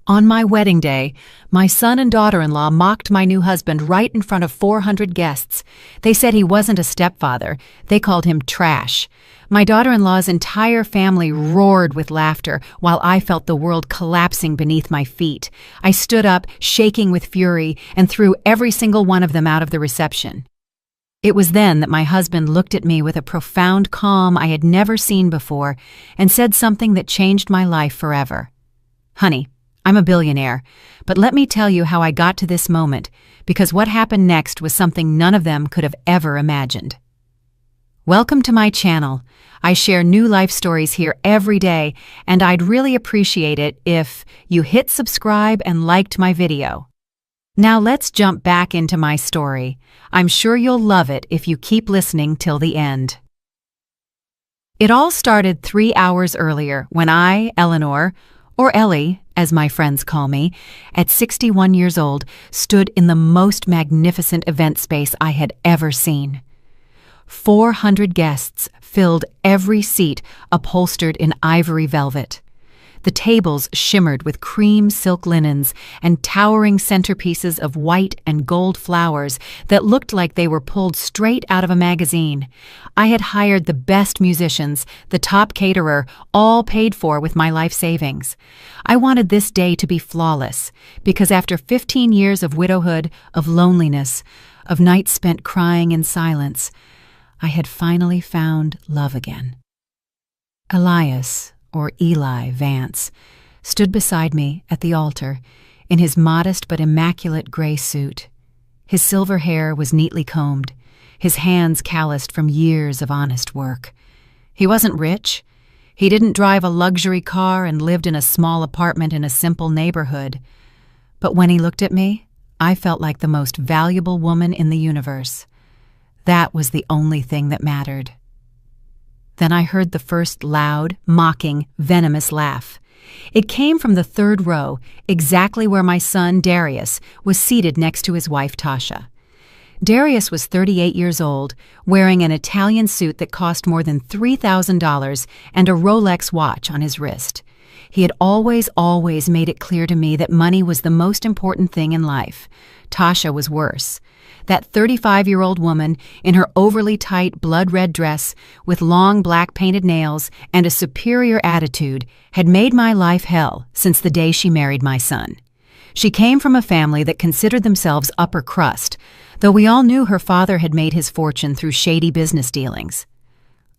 On my wedding day, my son and daughter-in-law mocked my new husband right in front of 400 guests. They said he wasn't a stepfather. They called him trash. My daughter-in-law's entire family roared with laughter while I felt the world collapsing beneath my feet. I stood up, shaking with fury, and threw every single one of them out of the reception. It was then that my husband looked at me with a profound calm I had never seen before and said something that changed my life forever. "Honey, I'm a billionaire, but let me tell you how I got to this moment, because what happened next was something none of them could have ever imagined." Welcome to my channel. I share new life stories here every day, and I'd really appreciate it if you hit subscribe and liked my video. Now let's jump back into my story. I'm sure you'll love it if you keep listening till the end. It all started 3 hours earlier when I, Eleanor, or Ellie, as my friends call me, at 61 years old, stood in the most magnificent event space I had ever seen. 400 guests filled every seat upholstered in ivory velvet. The tables shimmered with cream silk linens and towering centerpieces of white and gold flowers that looked like they were pulled straight out of a magazine. I had hired the best musicians, the top caterer, all paid for with my life savings. I wanted this day to be flawless, because after 15 years of widowhood, of loneliness, of nights spent crying in silence, I had finally found love again. Elias, or Eli Vance, stood beside me at the altar in his modest but immaculate gray suit. His silver hair was neatly combed, his hands calloused from years of honest work. He wasn't rich. He didn't drive a luxury car and lived in a small apartment in a simple neighborhood. But when he looked at me, I felt like the most valuable woman in the universe. That was the only thing that mattered. Then I heard the first loud, mocking, venomous laugh. It came from the third row, exactly where my son, Darius, was seated next to his wife, Tasha. Darius was 38 years old, wearing an Italian suit that cost more than $3,000 and a Rolex watch on his wrist. He had always made it clear to me that money was the most important thing in life. Tasha was worse. That 35-year-old woman in her overly tight blood-red dress with long black painted nails and a superior attitude had made my life hell since the day she married my son. She came from a family that considered themselves upper crust, though we all knew her father had made his fortune through shady business dealings.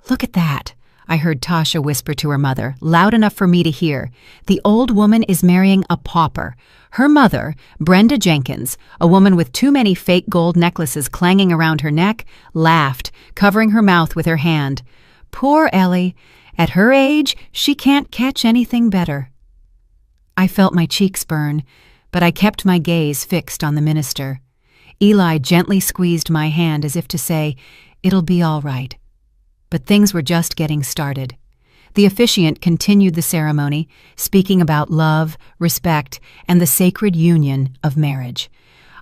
"Look at that," I heard Tasha whisper to her mother, loud enough for me to hear. "The old woman is marrying a pauper." Her mother, Brenda Jenkins, a woman with too many fake gold necklaces clanging around her neck, laughed, covering her mouth with her hand. "Poor Ellie. At her age, she can't catch anything better." I felt my cheeks burn, but I kept my gaze fixed on the minister. Eli gently squeezed my hand as if to say, "It'll be all right." But things were just getting started. The officiant continued the ceremony, speaking about love, respect, and the sacred union of marriage.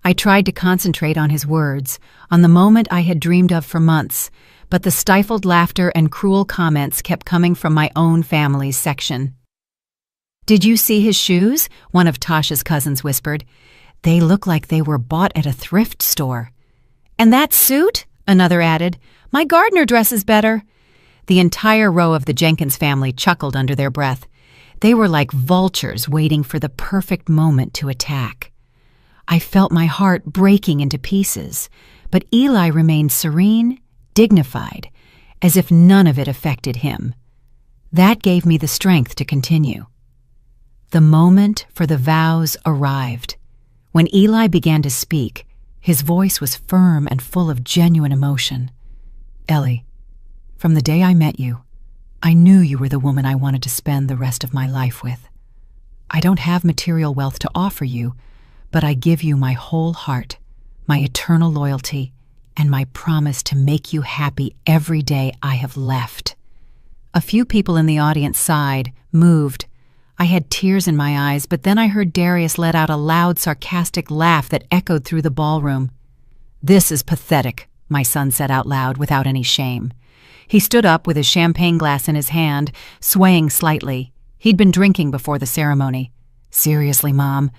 I tried to concentrate on his words, on the moment I had dreamed of for months, but the stifled laughter and cruel comments kept coming from my own family's section. "Did you see his shoes?" one of Tasha's cousins whispered. "They look like they were bought at a thrift store." "And that suit?" another added. "My gardener dress is better." The entire row of the Jenkins family chuckled under their breath. They were like vultures waiting for the perfect moment to attack. I felt my heart breaking into pieces, but Eli remained serene, dignified, as if none of it affected him. That gave me the strength to continue. The moment for the vows arrived. When Eli began to speak, his voice was firm and full of genuine emotion. "Ellie, from the day I met you, I knew you were the woman I wanted to spend the rest of my life with. I don't have material wealth to offer you, but I give you my whole heart, my eternal loyalty, and my promise to make you happy every day I have left." A few people in the audience sighed, moved. I had tears in my eyes, but then I heard Darius let out a loud, sarcastic laugh that echoed through the ballroom. "This is pathetic," my son said out loud without any shame. He stood up with his champagne glass in his hand, swaying slightly. He'd been drinking before the ceremony. Seriously, Mom,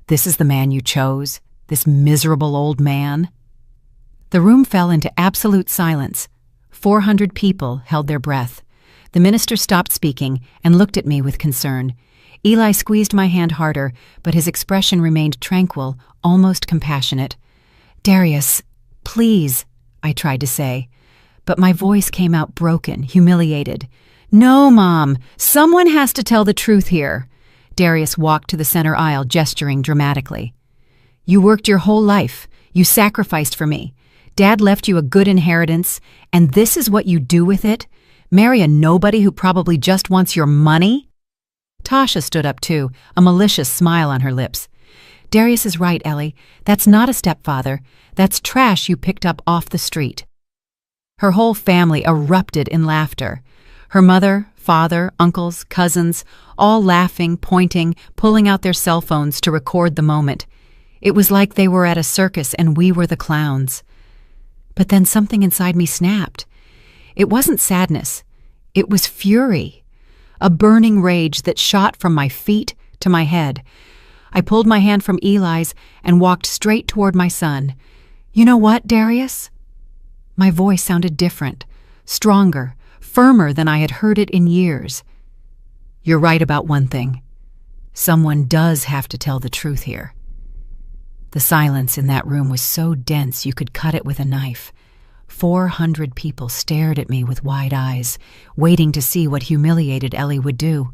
this is the man you chose? This miserable old man? The room fell into absolute silence. 400 people held their breath. The minister stopped speaking and looked at me with concern. Eli squeezed my hand harder, but his expression remained tranquil, almost compassionate. "Darius, please," I tried to say, but my voice came out broken, humiliated. "No, Mom, someone has to tell the truth here." Darius walked to the center aisle, gesturing dramatically. "You worked your whole life. You sacrificed for me. Dad left you a good inheritance, and this is what you do with it? Marry a nobody who probably just wants your money?" Tasha stood up too, a malicious smile on her lips. "Darius is right, Ellie. That's not a stepfather. That's trash you picked up off the street." Her whole family erupted in laughter. Her mother, father, uncles, cousins, all laughing, pointing, pulling out their cell phones to record the moment. It was like they were at a circus and we were the clowns. But then something inside me snapped. It wasn't sadness. It was fury. A burning rage that shot from my feet to my head. I pulled my hand from Eli's and walked straight toward my son. "You know what, Darius?" My voice sounded different, stronger, firmer than I had heard it in years. "You're right about one thing. Someone does have to tell the truth here." The silence in that room was so dense you could cut it with a knife. 400 people stared at me with wide eyes, waiting to see what humiliated Ellie would do.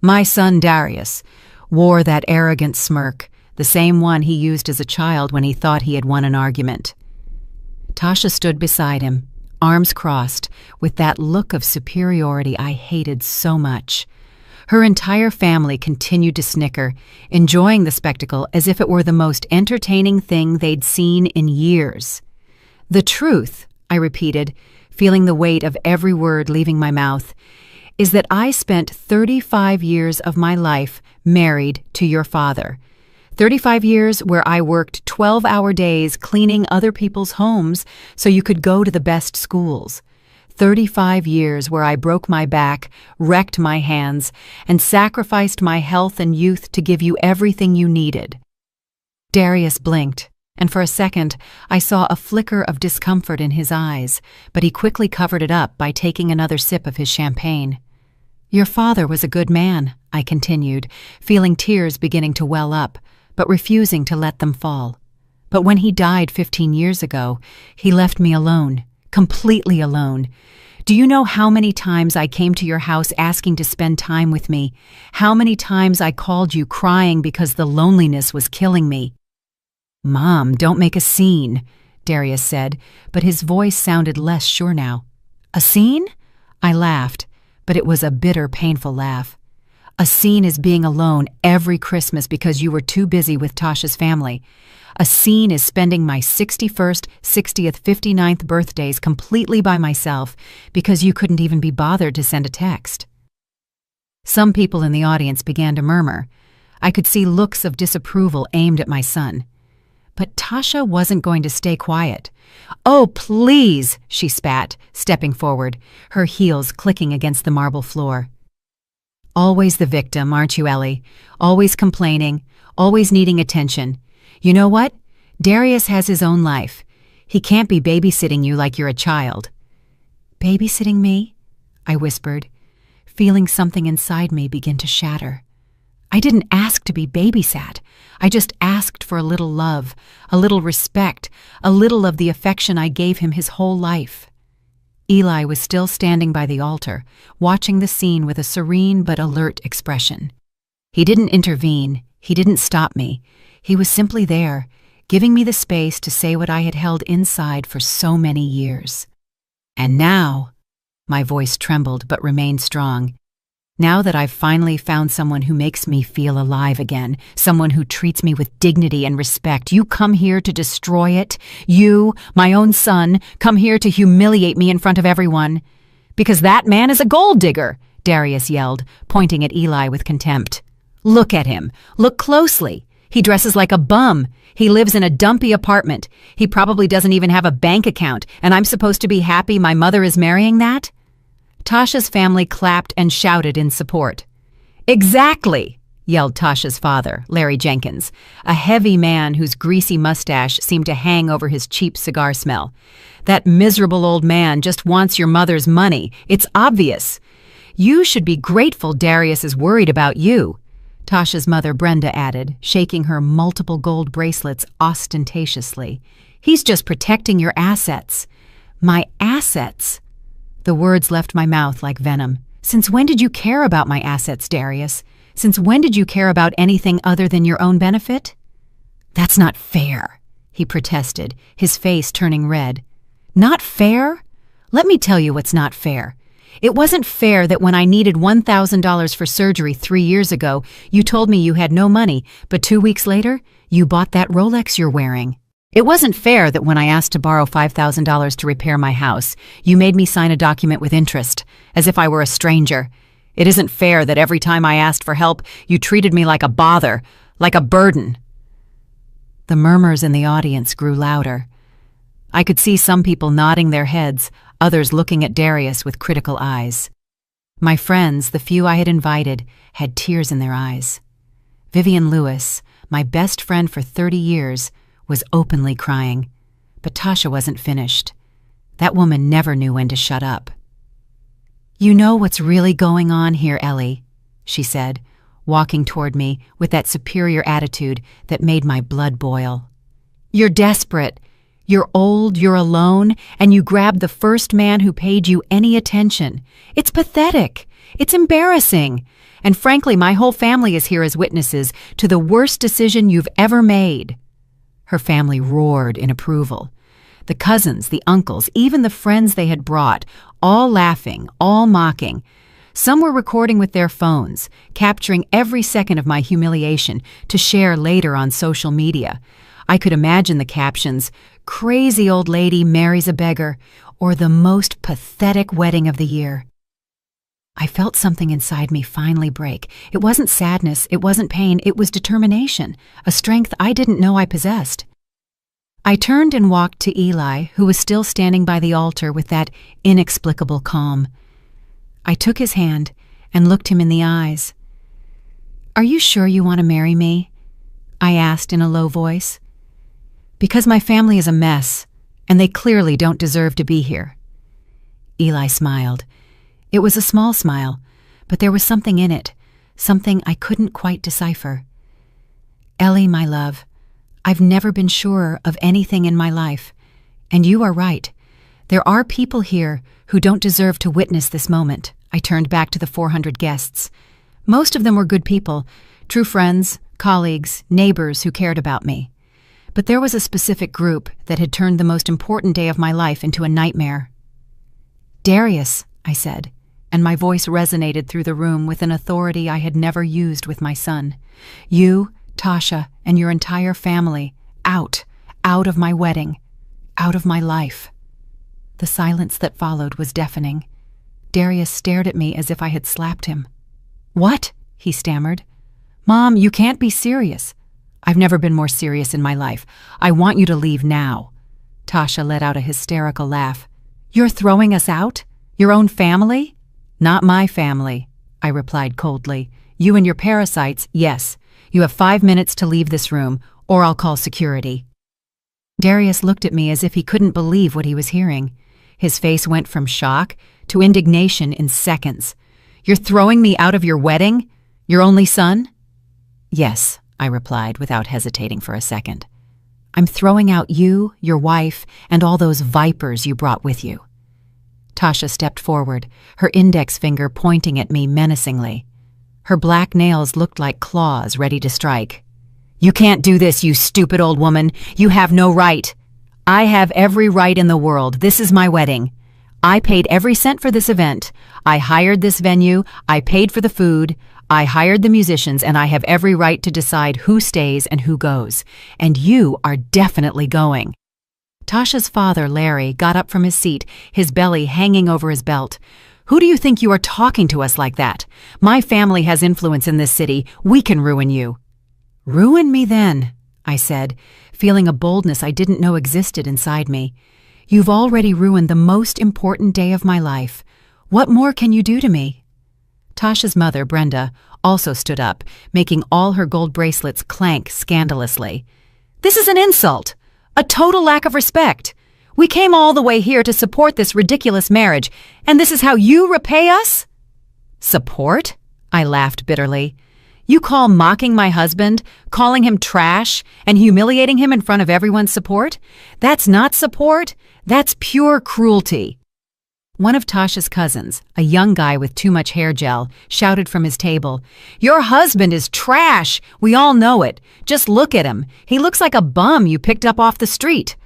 My son Darius wore that arrogant smirk, the same one he used as a child when he thought he had won an argument. Tasha stood beside him, arms crossed, with that look of superiority I hated so much. Her entire family continued to snicker, enjoying the spectacle as if it were the most entertaining thing they'd seen in years. "The truth," I repeated, feeling the weight of every word leaving my mouth, "is that I spent 35 years of my life married to your father. 35 years where I worked 12-hour days cleaning other people's homes so you could go to the best schools. 35 years where I broke my back, wrecked my hands, and sacrificed my health and youth to give you everything you needed." Darius blinked, and for a second I saw a flicker of discomfort in his eyes, but he quickly covered it up by taking another sip of his champagne. "Your father was a good man," I continued, feeling tears beginning to well up, but refusing to let them fall. "But when he died 15 years ago, he left me alone, completely alone. Do you know how many times I came to your house asking to spend time with me? How many times I called you crying because the loneliness was killing me?" "Mom, don't make a scene," Darius said, but his voice sounded less sure now. "A scene?" I laughed, but it was a bitter, painful laugh. "A scene is being alone every Christmas because you were too busy with Tasha's family. A scene is spending my 61st, 60th, 59th birthdays completely by myself because you couldn't even be bothered to send a text." Some people in the audience began to murmur. I could see looks of disapproval aimed at my son. But Tasha wasn't going to stay quiet. "Oh, please," she spat, stepping forward, her heels clicking against the marble floor. "Always the victim, aren't you, Ellie? Always complaining, always needing attention. You know what? Darius has his own life. He can't be babysitting you like you're a child." "Babysitting me?" I whispered, feeling something inside me begin to shatter. I didn't ask to be babysat. I just asked for a little love, a little respect, a little of the affection I gave him his whole life. Eli was still standing by the altar, watching the scene with a serene but alert expression. He didn't intervene. He didn't stop me. He was simply there, giving me the space to say what I had held inside for so many years. "And now," my voice trembled but remained strong, "now that I've finally found someone who makes me feel alive again, someone who treats me with dignity and respect, you come here to destroy it? You, my own son, come here to humiliate me in front of everyone? Because that man is a gold digger," Darius yelled, pointing at Eli with contempt. "Look at him. Look closely. He dresses like a bum. He lives in a dumpy apartment. He probably doesn't even have a bank account, and I'm supposed to be happy my mother is marrying that?" Tasha's family clapped and shouted in support. "Exactly," yelled Tasha's father, Larry Jenkins, a heavy man whose greasy mustache seemed to hang over his cheap cigar smell. "That miserable old man just wants your mother's money. It's obvious. You should be grateful Darius is worried about you," Tasha's mother, Brenda, added, shaking her multiple gold bracelets ostentatiously. "He's just protecting your assets." "My assets?" The words left my mouth like venom. "Since when did you care about my assets, Darius? Since when did you care about anything other than your own benefit?" "That's not fair," he protested, his face turning red. "Not fair? Let me tell you what's not fair. It wasn't fair that when I needed $1,000 for surgery 3 years ago, you told me you had no money, but 2 weeks later, you bought that Rolex you're wearing. It wasn't fair that when I asked to borrow $5,000 to repair my house, you made me sign a document with interest, as if I were a stranger. It isn't fair that every time I asked for help, you treated me like a bother, like a burden." The murmurs in the audience grew louder. I could see some people nodding their heads, others looking at Darius with critical eyes. My friends, the few I had invited, had tears in their eyes. Vivian Lewis, my best friend for 30 years, was openly crying. But Tasha wasn't finished. That woman never knew when to shut up. "You know what's really going on here, Ellie," she said, walking toward me with that superior attitude that made my blood boil. "You're desperate. You're old, you're alone, and you grabbed the first man who paid you any attention. It's pathetic. It's embarrassing. And frankly, my whole family is here as witnesses to the worst decision you've ever made." Her family roared in approval. The cousins, the uncles, even the friends they had brought, all laughing, all mocking. Some were recording with their phones, capturing every second of my humiliation to share later on social media. I could imagine the captions, "Crazy old lady marries a beggar," or "The most pathetic wedding of the year." I felt something inside me finally break. It wasn't sadness, it wasn't pain, it was determination, a strength I didn't know I possessed. I turned and walked to Eli, who was still standing by the altar with that inexplicable calm. I took his hand and looked him in the eyes. "Are you sure you want to marry me?" I asked in a low voice. "Because my family is a mess, and they clearly don't deserve to be here." Eli smiled. It was a small smile, but there was something in it, something I couldn't quite decipher. "Ellie, my love, I've never been surer of anything in my life, and you are right. There are people here who don't deserve to witness this moment." I turned back to the 400 guests. Most of them were good people, true friends, colleagues, neighbors who cared about me. But there was a specific group that had turned the most important day of my life into a nightmare. "Darius," I said, and my voice resonated through the room with an authority I had never used with my son. "You, Tasha, and your entire family, out of my wedding, out of my life." The silence that followed was deafening. Darius stared at me as if I had slapped him. "What?" he stammered. "Mom, you can't be serious." "I've never been more serious in my life. I want you to leave now." Tasha let out a hysterical laugh. "You're throwing us out? Your own family?" "Not my family," I replied coldly. "You and your parasites, yes. You have 5 minutes to leave this room, or I'll call security." Darius looked at me as if he couldn't believe what he was hearing. His face went from shock to indignation in seconds. "You're throwing me out of your wedding? Your only son?" "Yes," I replied without hesitating for a second. "I'm throwing out you, your wife, and all those vipers you brought with you." Tasha stepped forward, her index finger pointing at me menacingly. Her black nails looked like claws ready to strike. "You can't do this, you stupid old woman. You have no right." "I have every right in the world. This is my wedding. I paid every cent for this event. I hired this venue. I paid for the food. I hired the musicians, and I have every right to decide who stays and who goes. And you are definitely going." Tasha's father, Larry, got up from his seat, his belly hanging over his belt. "Who do you think you are talking to us like that? My family has influence in this city. We can ruin you." "Ruin me then," I said, feeling a boldness I didn't know existed inside me. "You've already ruined the most important day of my life. What more can you do to me?" Tasha's mother, Brenda, also stood up, making all her gold bracelets clank scandalously. "This is an insult! A total lack of respect! We came all the way here to support this ridiculous marriage, and this is how you repay us?" "Support?" I laughed bitterly. "You call mocking my husband, calling him trash, and humiliating him in front of everyone support? That's not support. That's pure cruelty." One of Tasha's cousins, a young guy with too much hair gel, shouted from his table, "Your husband is trash! We all know it. Just look at him. He looks like a bum you picked up off the street."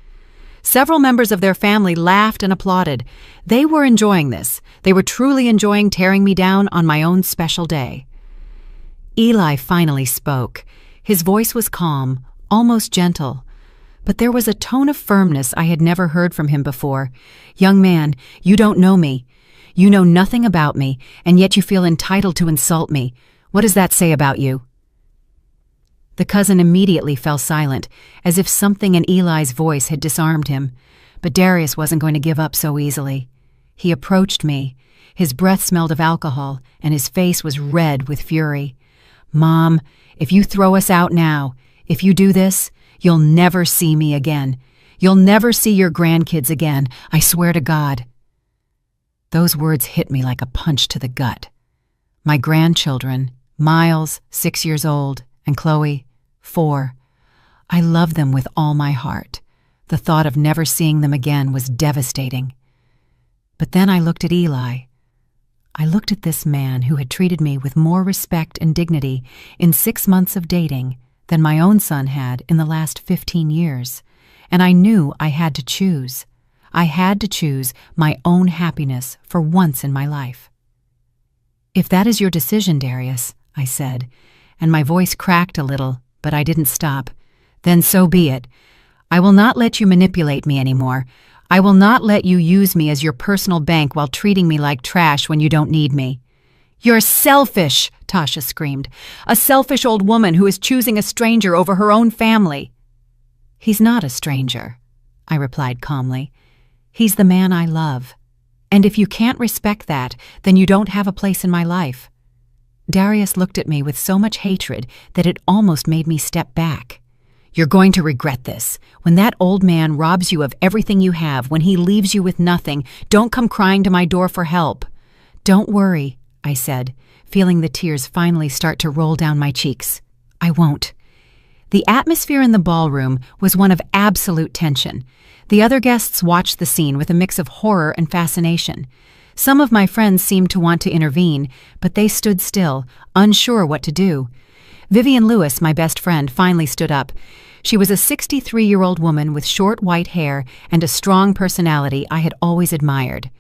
Several members of their family laughed and applauded. They were enjoying this. They were truly enjoying tearing me down on my own special day. Eli finally spoke. His voice was calm, almost gentle. But there was a tone of firmness I had never heard from him before. "Young man, you don't know me. You know nothing about me, and yet you feel entitled to insult me. What does that say about you?" The cousin immediately fell silent, as if something in Eli's voice had disarmed him. But Darius wasn't going to give up so easily. He approached me. His breath smelled of alcohol, and his face was red with fury. "Mom, if you throw us out now, if you do this, you'll never see me again. You'll never see your grandkids again, I swear to God." Those words hit me like a punch to the gut. My grandchildren, Miles, 6 years old, and Chloe, 4. I love them with all my heart. The thought of never seeing them again was devastating. But then I looked at Eli. I looked at this man who had treated me with more respect and dignity in 6 months of dating than my own son had in the last 15 years, and I knew I had to choose. I had to choose my own happiness for once in my life. "If that is your decision, Darius," I said, and my voice cracked a little, but I didn't stop, "then so be it. I will not let you manipulate me anymore. I will not let you use me as your personal bank while treating me like trash when you don't need me." "You're selfish," Tasha screamed. "A selfish old woman who is choosing a stranger over her own family." "He's not a stranger," I replied calmly. "He's the man I love. And if you can't respect that, then you don't have a place in my life." Darius looked at me with so much hatred that it almost made me step back. "You're going to regret this. When that old man robs you of everything you have, when he leaves you with nothing, don't come crying to my door for help." "Don't worry," I said, feeling the tears finally start to roll down my cheeks. "I won't." The atmosphere in the ballroom was one of absolute tension. The other guests watched the scene with a mix of horror and fascination. Some of my friends seemed to want to intervene, but they stood still, unsure what to do. Vivian Lewis, my best friend, finally stood up. She was a 63-year-old woman with short white hair and a strong personality I had always admired.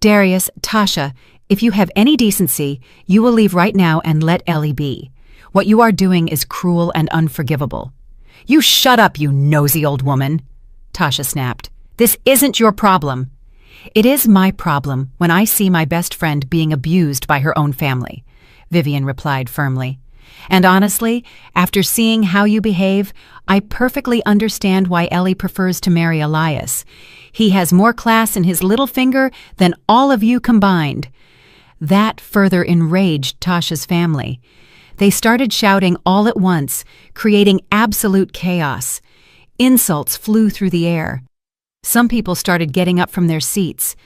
"Darius, Tasha, if you have any decency, you will leave right now and let Ellie be. What you are doing is cruel and unforgivable." "You shut up, you nosy old woman," Tasha snapped. "This isn't your problem." "It is my problem when I see my best friend being abused by her own family," Vivian replied firmly. "And honestly, after seeing how you behave, I perfectly understand why Ellie prefers to marry Elias. He has more class in his little finger than all of you combined." That further enraged Tasha's family. They started shouting all at once, creating absolute chaos. Insults flew through the air. Some people started getting up from their seats.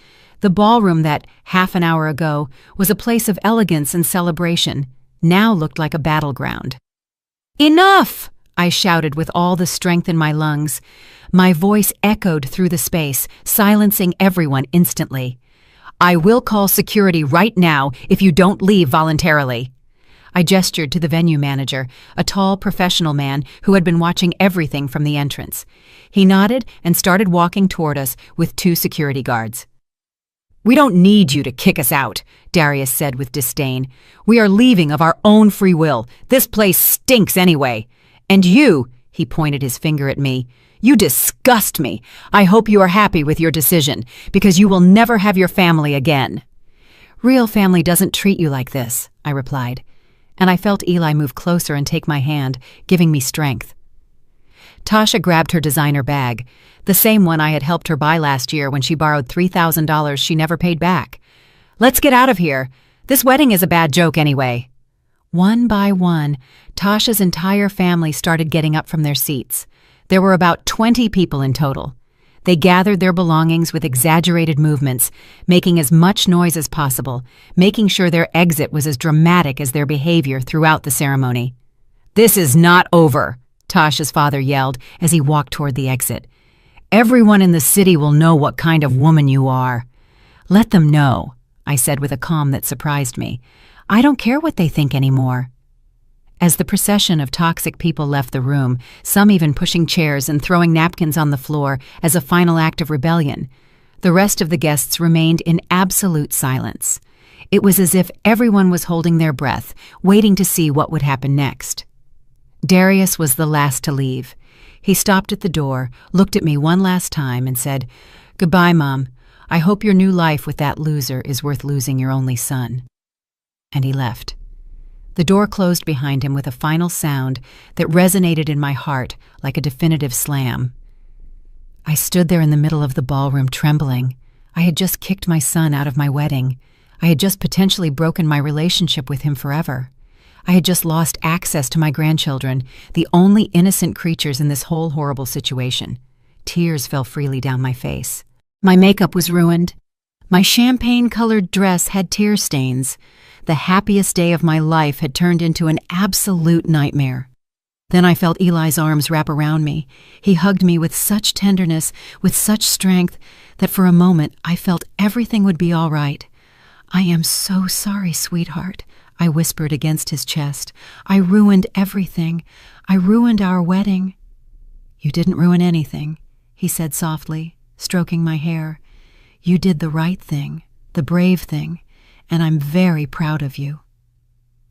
The ballroom that, half an hour ago, was a place of elegance and celebration, now looked like a battleground. "Enough!" I shouted with all the strength in my lungs. My voice echoed through the space, silencing everyone instantly. "I will call security right now if you don't leave voluntarily." I gestured to the venue manager, a tall professional man who had been watching everything from the entrance. He nodded and started walking toward us with 2 security guards. "We don't need you to kick us out," Darius said with disdain. "We are leaving of our own free will. This place stinks anyway. And you," he pointed his finger at me, "you disgust me. I hope you are happy with your decision, because you will never have your family again." "Real family doesn't treat you like this," I replied. And I felt Eli move closer and take my hand, giving me strength. Tasha grabbed her designer bag, the same one I had helped her buy last year when she borrowed $3,000 she never paid back. "Let's get out of here. This wedding is a bad joke anyway." One by one, Tasha's entire family started getting up from their seats. There were about 20 people in total. They gathered their belongings with exaggerated movements, making as much noise as possible, making sure their exit was as dramatic as their behavior throughout the ceremony. "This is not over," Tasha's father yelled as he walked toward the exit. "Everyone in the city will know what kind of woman you are." "Let them know," I said with a calm that surprised me. "I don't care what they think anymore." As the procession of toxic people left the room, some even pushing chairs and throwing napkins on the floor as a final act of rebellion, the rest of the guests remained in absolute silence. It was as if everyone was holding their breath, waiting to see what would happen next. Darius was the last to leave. He stopped at the door, looked at me one last time, and said, "Goodbye, Mom. I hope your new life with that loser is worth losing your only son." And he left. The door closed behind him with a final sound that resonated in my heart like a definitive slam. I stood there in the middle of the ballroom trembling. I had just kicked my son out of my wedding. I had just potentially broken my relationship with him forever. I had just lost access to my grandchildren, the only innocent creatures in this whole horrible situation. Tears fell freely down my face. My makeup was ruined. My champagne-colored dress had tear stains. The happiest day of my life had turned into an absolute nightmare. Then I felt Eli's arms wrap around me. He hugged me with such tenderness, with such strength, that for a moment I felt everything would be all right. "I am so sorry, sweetheart," I whispered against his chest. "I ruined everything. I ruined our wedding." "You didn't ruin anything," he said softly, stroking my hair. "You did the right thing, the brave thing, and I'm very proud of you."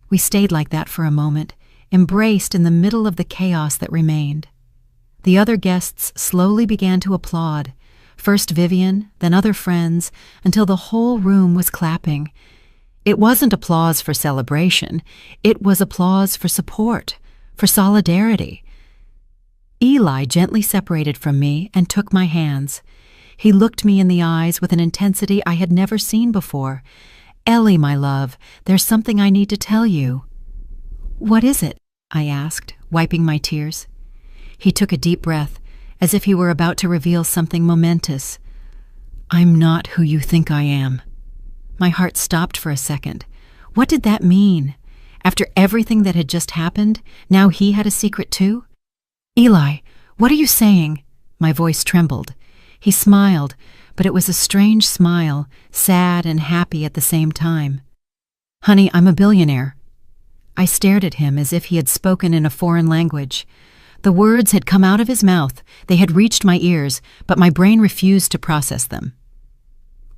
We stayed like that for a moment, embraced in the middle of the chaos that remained. The other guests slowly began to applaud, first Vivian, then other friends, until the whole room was clapping. It wasn't applause for celebration, it was applause for support, for solidarity. Eli gently separated from me and took my hands. He looked me in the eyes with an intensity I had never seen before. "Ellie, my love, there's something I need to tell you." "What is it?" I asked, wiping my tears. He took a deep breath, as if he were about to reveal something momentous. "I'm not who you think I am." My heart stopped for a second. What did that mean? After everything that had just happened, now he had a secret too? "Eli, what are you saying?" My voice trembled. He smiled, but it was a strange smile, sad and happy at the same time. "Honey, I'm a billionaire." I stared at him as if he had spoken in a foreign language. The words had come out of his mouth, they had reached my ears, but my brain refused to process them.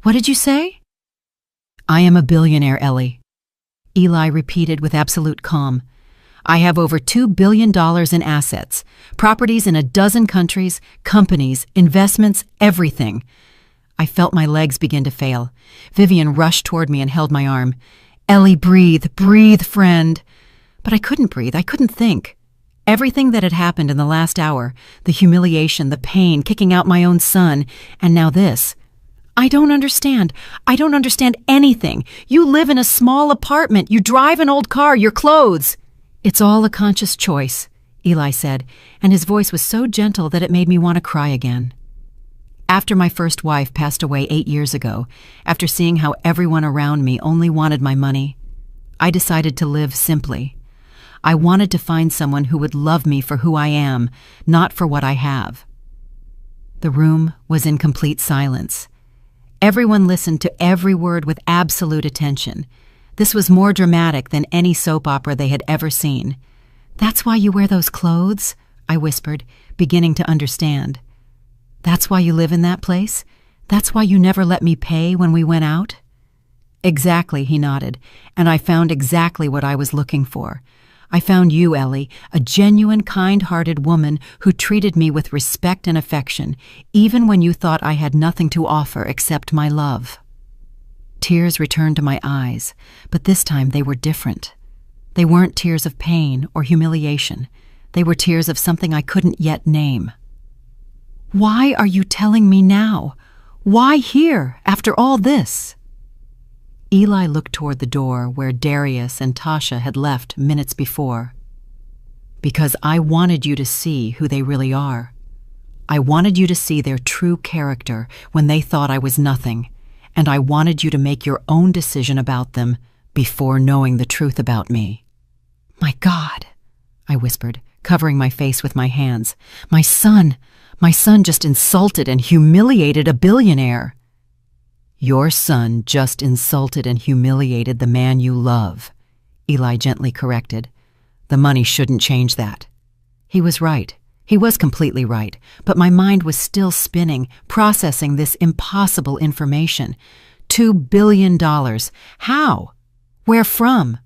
"What did you say?" "I am a billionaire, Ellie," Eli repeated with absolute calm. "I have over $2 billion in assets, properties in a dozen countries, companies, investments, everything." I felt my legs begin to fail. Vivian rushed toward me and held my arm. "Ellie, breathe, breathe, friend." But I couldn't breathe, I couldn't think. Everything that had happened in the last hour, the humiliation, the pain, kicking out my own son, and now this. I don't understand. I don't understand anything. You live in a small apartment. You drive an old car, your clothes. "It's all a conscious choice," Eli said, and his voice was so gentle that it made me want to cry again. After my first wife passed away 8 years ago, after seeing how everyone around me only wanted my money, I decided to live simply. I wanted to find someone who would love me for who I am, not for what I have. The room was in complete silence. Everyone listened to every word with absolute attention. This was more dramatic than any soap opera they had ever seen. "That's why you wear those clothes?" I whispered, beginning to understand. "That's why you live in that place? That's why you never let me pay when we went out?" "Exactly," he nodded, and I found exactly what I was looking for. I found you, Ellie, a genuine, kind-hearted woman who treated me with respect and affection, even when you thought I had nothing to offer except my love. Tears returned to my eyes, but this time they were different. They weren't tears of pain or humiliation. They were tears of something I couldn't yet name. "Why are you telling me now? Why here, after all this?" Eli looked toward the door where Darius and Tasha had left minutes before. "Because I wanted you to see who they really are. I wanted you to see their true character when they thought I was nothing, and I wanted you to make your own decision about them before knowing the truth about me." "My God," I whispered, covering my face with my hands. My son just insulted and humiliated a billionaire." "Your son just insulted and humiliated the man you love," Eli gently corrected. "The money shouldn't change that." He was right. He was completely right, but my mind was still spinning, processing this impossible information. $2 billion. How? Where from?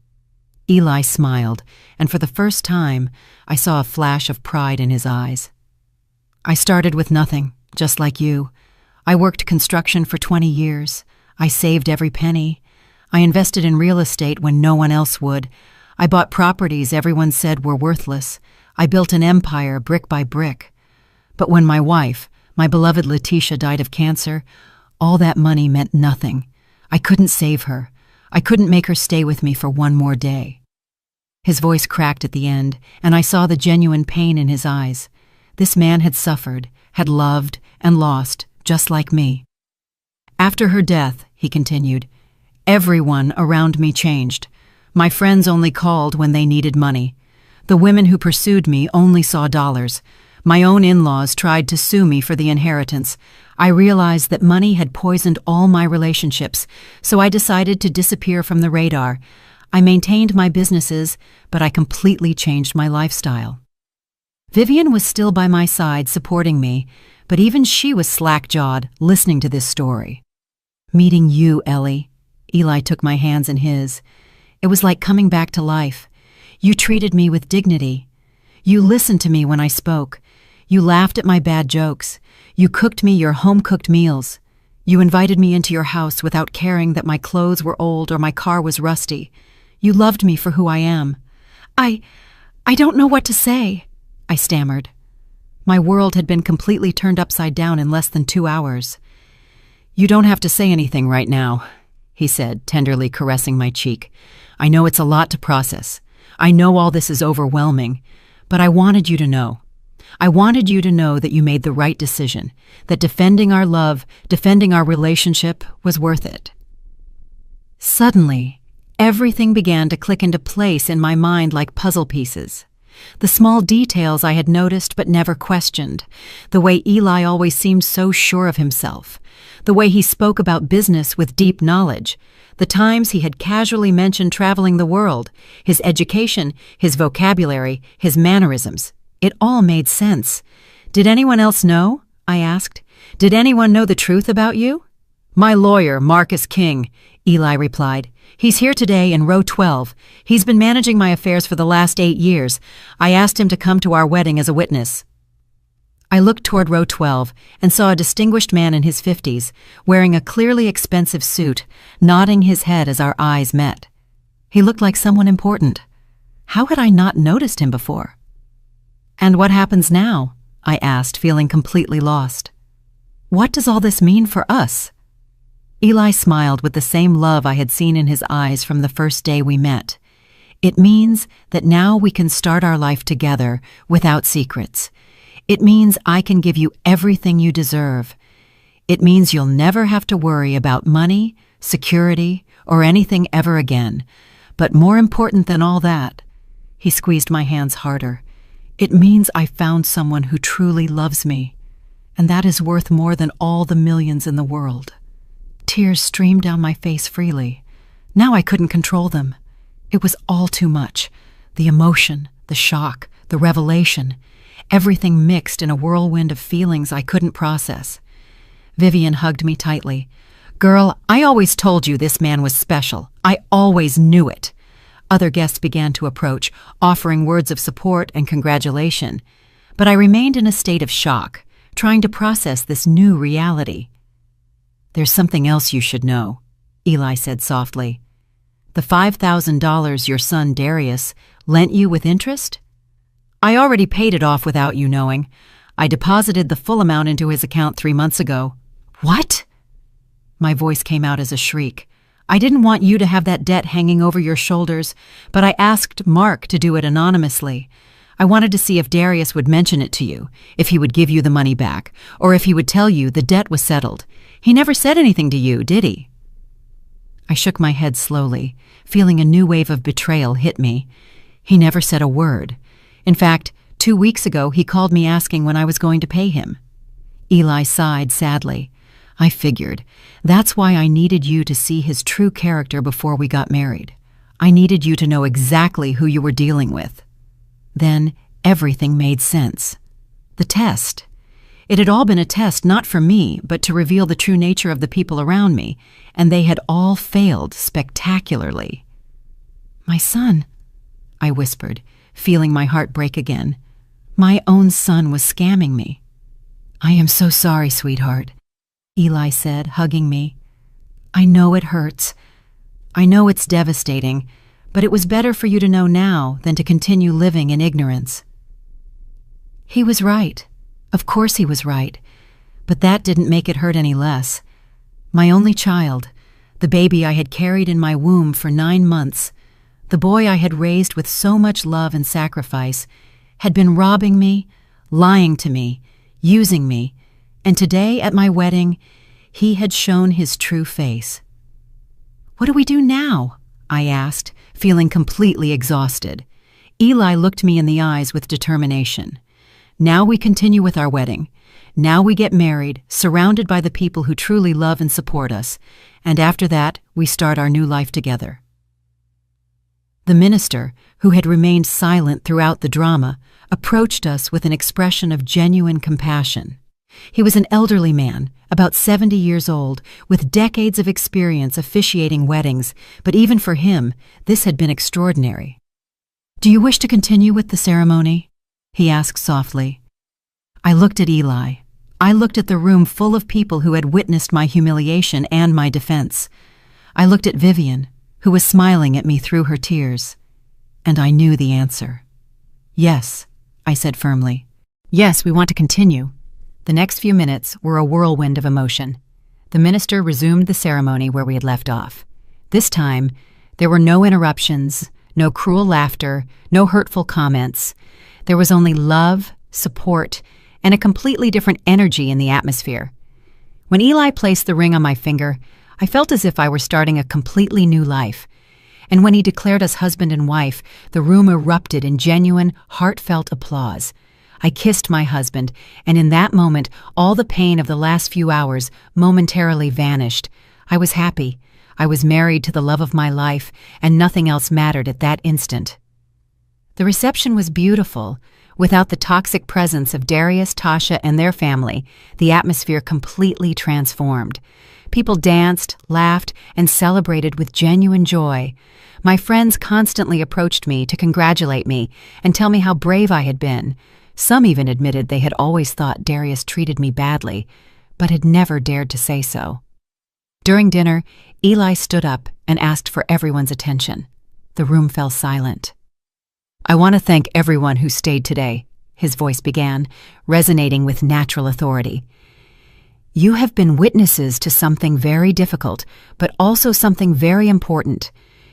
Eli smiled, and for the first time, I saw a flash of pride in his eyes. "I started with nothing, just like you. I worked construction for 20 years. I saved every penny. I invested in real estate when no one else would. I bought properties everyone said were worthless. I built an empire brick by brick. But when my wife, my beloved Letitia, died of cancer, all that money meant nothing. I couldn't save her. I couldn't make her stay with me for one more day." His voice cracked at the end, and I saw the genuine pain in his eyes. This man had suffered, had loved, and lost, just like me. "After her death," he continued, "everyone around me changed. My friends only called when they needed money. The women who pursued me only saw dollars. My own in-laws tried to sue me for the inheritance. I realized that money had poisoned all my relationships, so I decided to disappear from the radar. I maintained my businesses, but I completely changed my lifestyle." Vivian was still by my side, supporting me, but even she was slack-jawed, listening to this story. "Meeting you, Ellie," Eli took my hands in his. "It was like coming back to life. You treated me with dignity. You listened to me when I spoke. You laughed at my bad jokes. You cooked me your home-cooked meals. You invited me into your house without caring that my clothes were old or my car was rusty. You loved me for who I am." I don't know what to say," I stammered. My world had been completely turned upside down in less than 2 hours. "You don't have to say anything right now," he said, tenderly caressing my cheek. "I know it's a lot to process. I know all this is overwhelming, but I wanted you to know. I wanted you to know that you made the right decision, that defending our love, defending our relationship was worth it." Suddenly, everything began to click into place in my mind like puzzle pieces. The small details I had noticed but never questioned, the way Eli always seemed so sure of himself, the way he spoke about business with deep knowledge, the times he had casually mentioned traveling the world, his education, his vocabulary, his mannerisms. It all made sense. "Did anyone else know?" I asked. "Did anyone know the truth about you?" "My lawyer, Marcus King," Eli replied. "He's here today in row 12. He's been managing my affairs for the last 8 years. I asked him to come to our wedding as a witness." I looked toward row 12 and saw a distinguished man in his 50s, wearing a clearly expensive suit, nodding his head as our eyes met. He looked like someone important. How had I not noticed him before? "And what happens now?" I asked, feeling completely lost. "What does all this mean for us?" Eli smiled with the same love I had seen in his eyes from the first day we met. "It means that now we can start our life together without secrets. It means I can give you everything you deserve. It means you'll never have to worry about money, security, or anything ever again. But more important than all that," he squeezed my hands harder, "it means I found someone who truly loves me, and that is worth more than all the millions in the world." Tears streamed down my face freely. Now I couldn't control them. It was all too much. The emotion, the shock, the revelation, everything mixed in a whirlwind of feelings I couldn't process. Vivian hugged me tightly. "Girl, I always told you this man was special. I always knew it." Other guests began to approach, offering words of support and congratulation. But I remained in a state of shock, trying to process this new reality. "There's something else you should know," Eli said softly. "The $5,000 your son Darius lent you with interest? I already paid it off without you knowing. I deposited the full amount into his account 3 months ago." "What?" My voice came out as a shriek. I didn't want you to have that debt hanging over your shoulders, but I asked Mark to do it anonymously. I wanted to see if Darius would mention it to you, if he would give you the money back, or if he would tell you the debt was settled. He never said anything to you, did he?" I shook my head slowly, feeling a new wave of betrayal hit me. He never said a word. In fact, 2 weeks ago he called me asking when I was going to pay him. Eli sighed sadly. "I figured. That's why I needed you to see his true character before we got married. I needed you to know exactly who you were dealing with." Then everything made sense. The test. It had all been a test not for me, but to reveal the true nature of the people around me, and they had all failed spectacularly. "My son," I whispered, feeling my heart break again. My own son was scamming me. "I am so sorry, sweetheart," Eli said, hugging me. "I know it hurts. I know it's devastating, but it was better for you to know now than to continue living in ignorance." He was right. Of course he was right. But that didn't make it hurt any less. My only child, the baby I had carried in my womb for 9 months, the boy I had raised with so much love and sacrifice, had been robbing me, lying to me, using me, and today at my wedding, he had shown his true face. "What do we do now?" I asked, feeling completely exhausted. Eli looked me in the eyes with determination. "Now we continue with our wedding. Now we get married, surrounded by the people who truly love and support us, and after that, we start our new life together." The minister, who had remained silent throughout the drama, approached us with an expression of genuine compassion. He was an elderly man, about 70 years old, with decades of experience officiating weddings, but even for him, this had been extraordinary. "Do you wish to continue with the ceremony?" he asked softly. I looked at Eli. I looked at the room full of people who had witnessed my humiliation and my defense. I looked at Vivian, who was smiling at me through her tears. And I knew the answer. "Yes," I said firmly. "Yes, we want to continue." The next few minutes were a whirlwind of emotion. The minister resumed the ceremony where we had left off. This time, there were no interruptions, no cruel laughter, no hurtful comments. There was only love, support, and a completely different energy in the atmosphere. When Eli placed the ring on my finger, I felt as if I were starting a completely new life. And when he declared us husband and wife, the room erupted in genuine, heartfelt applause. I kissed my husband, and in that moment, all the pain of the last few hours momentarily vanished. I was happy. I was married to the love of my life, and nothing else mattered at that instant. The reception was beautiful. Without the toxic presence of Darius, Tasha, and their family, the atmosphere completely transformed. People danced, laughed, and celebrated with genuine joy. My friends constantly approached me to congratulate me and tell me how brave I had been. Some even admitted they had always thought Darius treated me badly, but had never dared to say so. During dinner, Eli stood up and asked for everyone's attention. The room fell silent. "I want to thank everyone who stayed today," his voice began, resonating with natural authority. "You have been witnesses to something very difficult, but also something very important.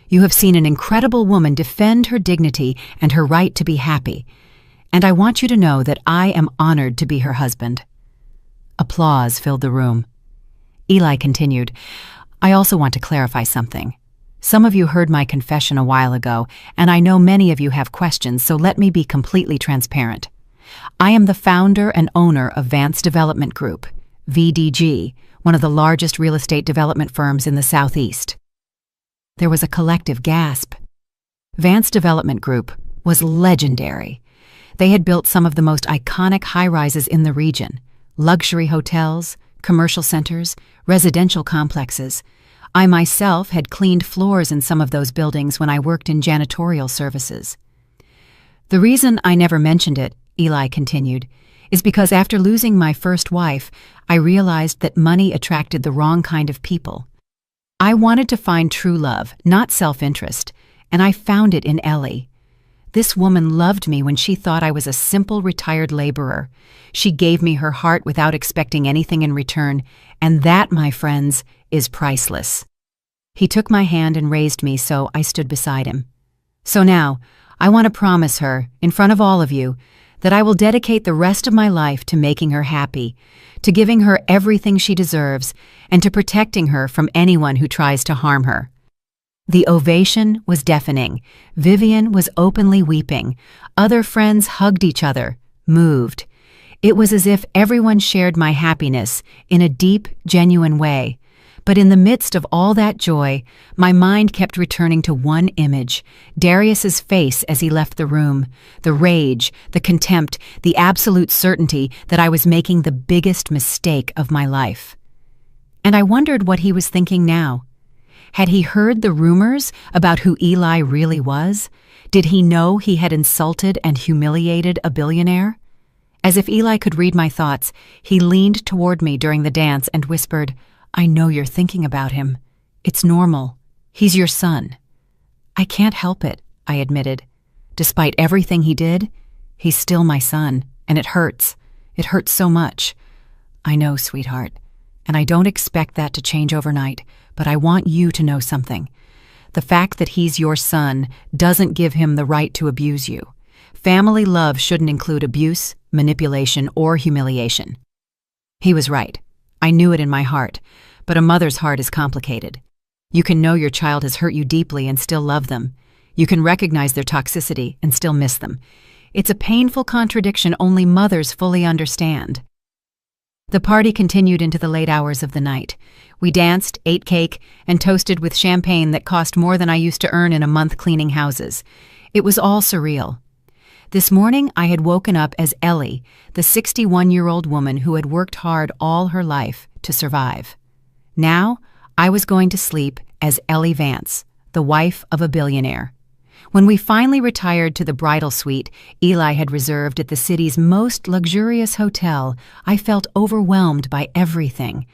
You have seen an incredible woman defend her dignity and her right to be happy. And I want you to know that I am honored to be her husband." Applause filled the room. Eli continued, "I also want to clarify something. Some of you heard my confession a while ago, and I know many of you have questions, so let me be completely transparent. I am the founder and owner of Vance Development Group, VDG, one of the largest real estate development firms in the Southeast." There was a collective gasp. Vance Development Group was legendary. They had built some of the most iconic high-rises in the region, luxury hotels, commercial centers, residential complexes. I myself had cleaned floors in some of those buildings when I worked in janitorial services. "The reason I never mentioned it," Eli continued, "is because after losing my first wife, I realized that money attracted the wrong kind of people. I wanted to find true love, not self-interest, and I found it in Ellie. This woman loved me when she thought I was a simple retired laborer. She gave me her heart without expecting anything in return, and that, my friends, is priceless." He took my hand and raised me so I stood beside him. "So now, I want to promise her, in front of all of you, that I will dedicate the rest of my life to making her happy, to giving her everything she deserves, and to protecting her from anyone who tries to harm her." The ovation was deafening. Vivian was openly weeping. Other friends hugged each other, moved. It was as if everyone shared my happiness in a deep, genuine way. But in the midst of all that joy, my mind kept returning to one image, Darius's face as he left the room, the rage, the contempt, the absolute certainty that I was making the biggest mistake of my life. And I wondered what he was thinking now. Had he heard the rumors about who Eli really was? Did he know he had insulted and humiliated a billionaire? As if Eli could read my thoughts, he leaned toward me during the dance and whispered, "I know you're thinking about him. It's normal. He's your son." "I can't help it," I admitted. "Despite everything he did, he's still my son, and it hurts. It hurts so much." "I know, sweetheart, and I don't expect that to change overnight, but I want you to know something. The fact that he's your son doesn't give him the right to abuse you. Family love shouldn't include abuse, manipulation, or humiliation." He was right. I knew it in my heart, but a mother's heart is complicated. You can know your child has hurt you deeply and still love them. You can recognize their toxicity and still miss them. It's a painful contradiction only mothers fully understand. The party continued into the late hours of the night. We danced, ate cake, and toasted with champagne that cost more than I used to earn in a month cleaning houses. It was all surreal. This morning, I had woken up as Ellie, the 61-year-old woman who had worked hard all her life to survive. Now, I was going to sleep as Ellie Vance, the wife of a billionaire. When we finally retired to the bridal suite Eli had reserved at the city's most luxurious hotel, I felt overwhelmed by everything.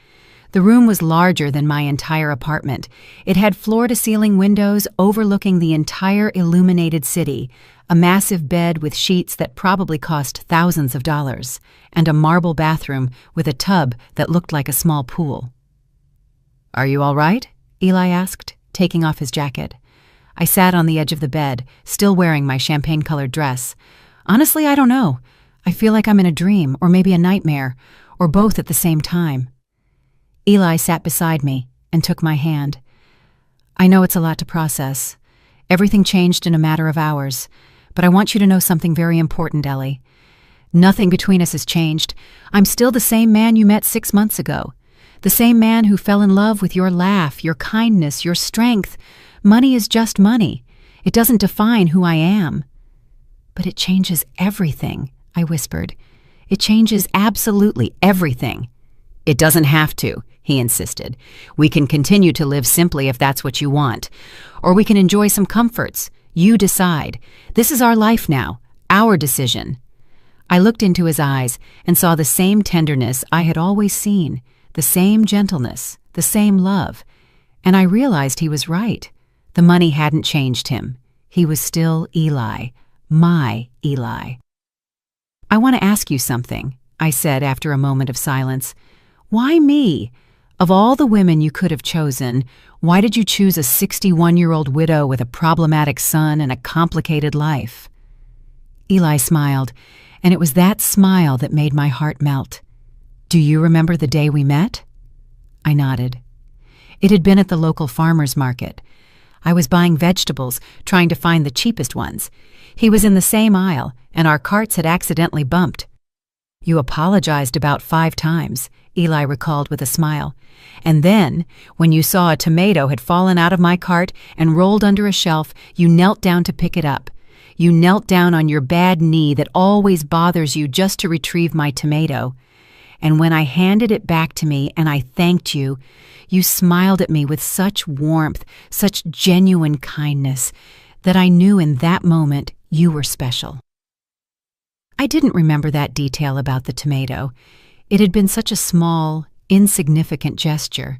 The room was larger than my entire apartment. It had floor-to-ceiling windows overlooking the entire illuminated city, a massive bed with sheets that probably cost thousands of dollars, and a marble bathroom with a tub that looked like a small pool. "Are you all right?" Eli asked, taking off his jacket. I sat on the edge of the bed, still wearing my champagne-colored dress. "Honestly, I don't know. I feel like I'm in a dream, or maybe a nightmare, or both at the same time." Eli sat beside me and took my hand. "I know it's a lot to process. Everything changed in a matter of hours. But I want you to know something very important, Ellie. Nothing between us has changed. I'm still the same man you met 6 months ago. The same man who fell in love with your laugh, your kindness, your strength. Money is just money. It doesn't define who I am." "But it changes everything," I whispered. "It changes absolutely everything." "It doesn't have to," he insisted. "We can continue to live simply if that's what you want. Or we can enjoy some comforts. You decide. This is our life now, our decision." I looked into his eyes and saw the same tenderness I had always seen, the same gentleness, the same love. And I realized he was right. The money hadn't changed him. He was still Eli, my Eli. "I want to ask you something," I said after a moment of silence. "Why me? Of all the women you could have chosen, why did you choose a 61-year-old widow with a problematic son and a complicated life?" Eli smiled, and it was that smile that made my heart melt. "Do you remember the day we met?" I nodded. It had been at the local farmer's market. I was buying vegetables, trying to find the cheapest ones. He was in the same aisle, and our carts had accidentally bumped. "You apologized about 5 times, Eli recalled with a smile. "And then, when you saw a tomato had fallen out of my cart and rolled under a shelf, you knelt down to pick it up. You knelt down on your bad knee that always bothers you just to retrieve my tomato. And when I handed it back to me and I thanked you, you smiled at me with such warmth, such genuine kindness, that I knew in that moment you were special." I didn't remember that detail about the tomato. It had been such a small, insignificant gesture.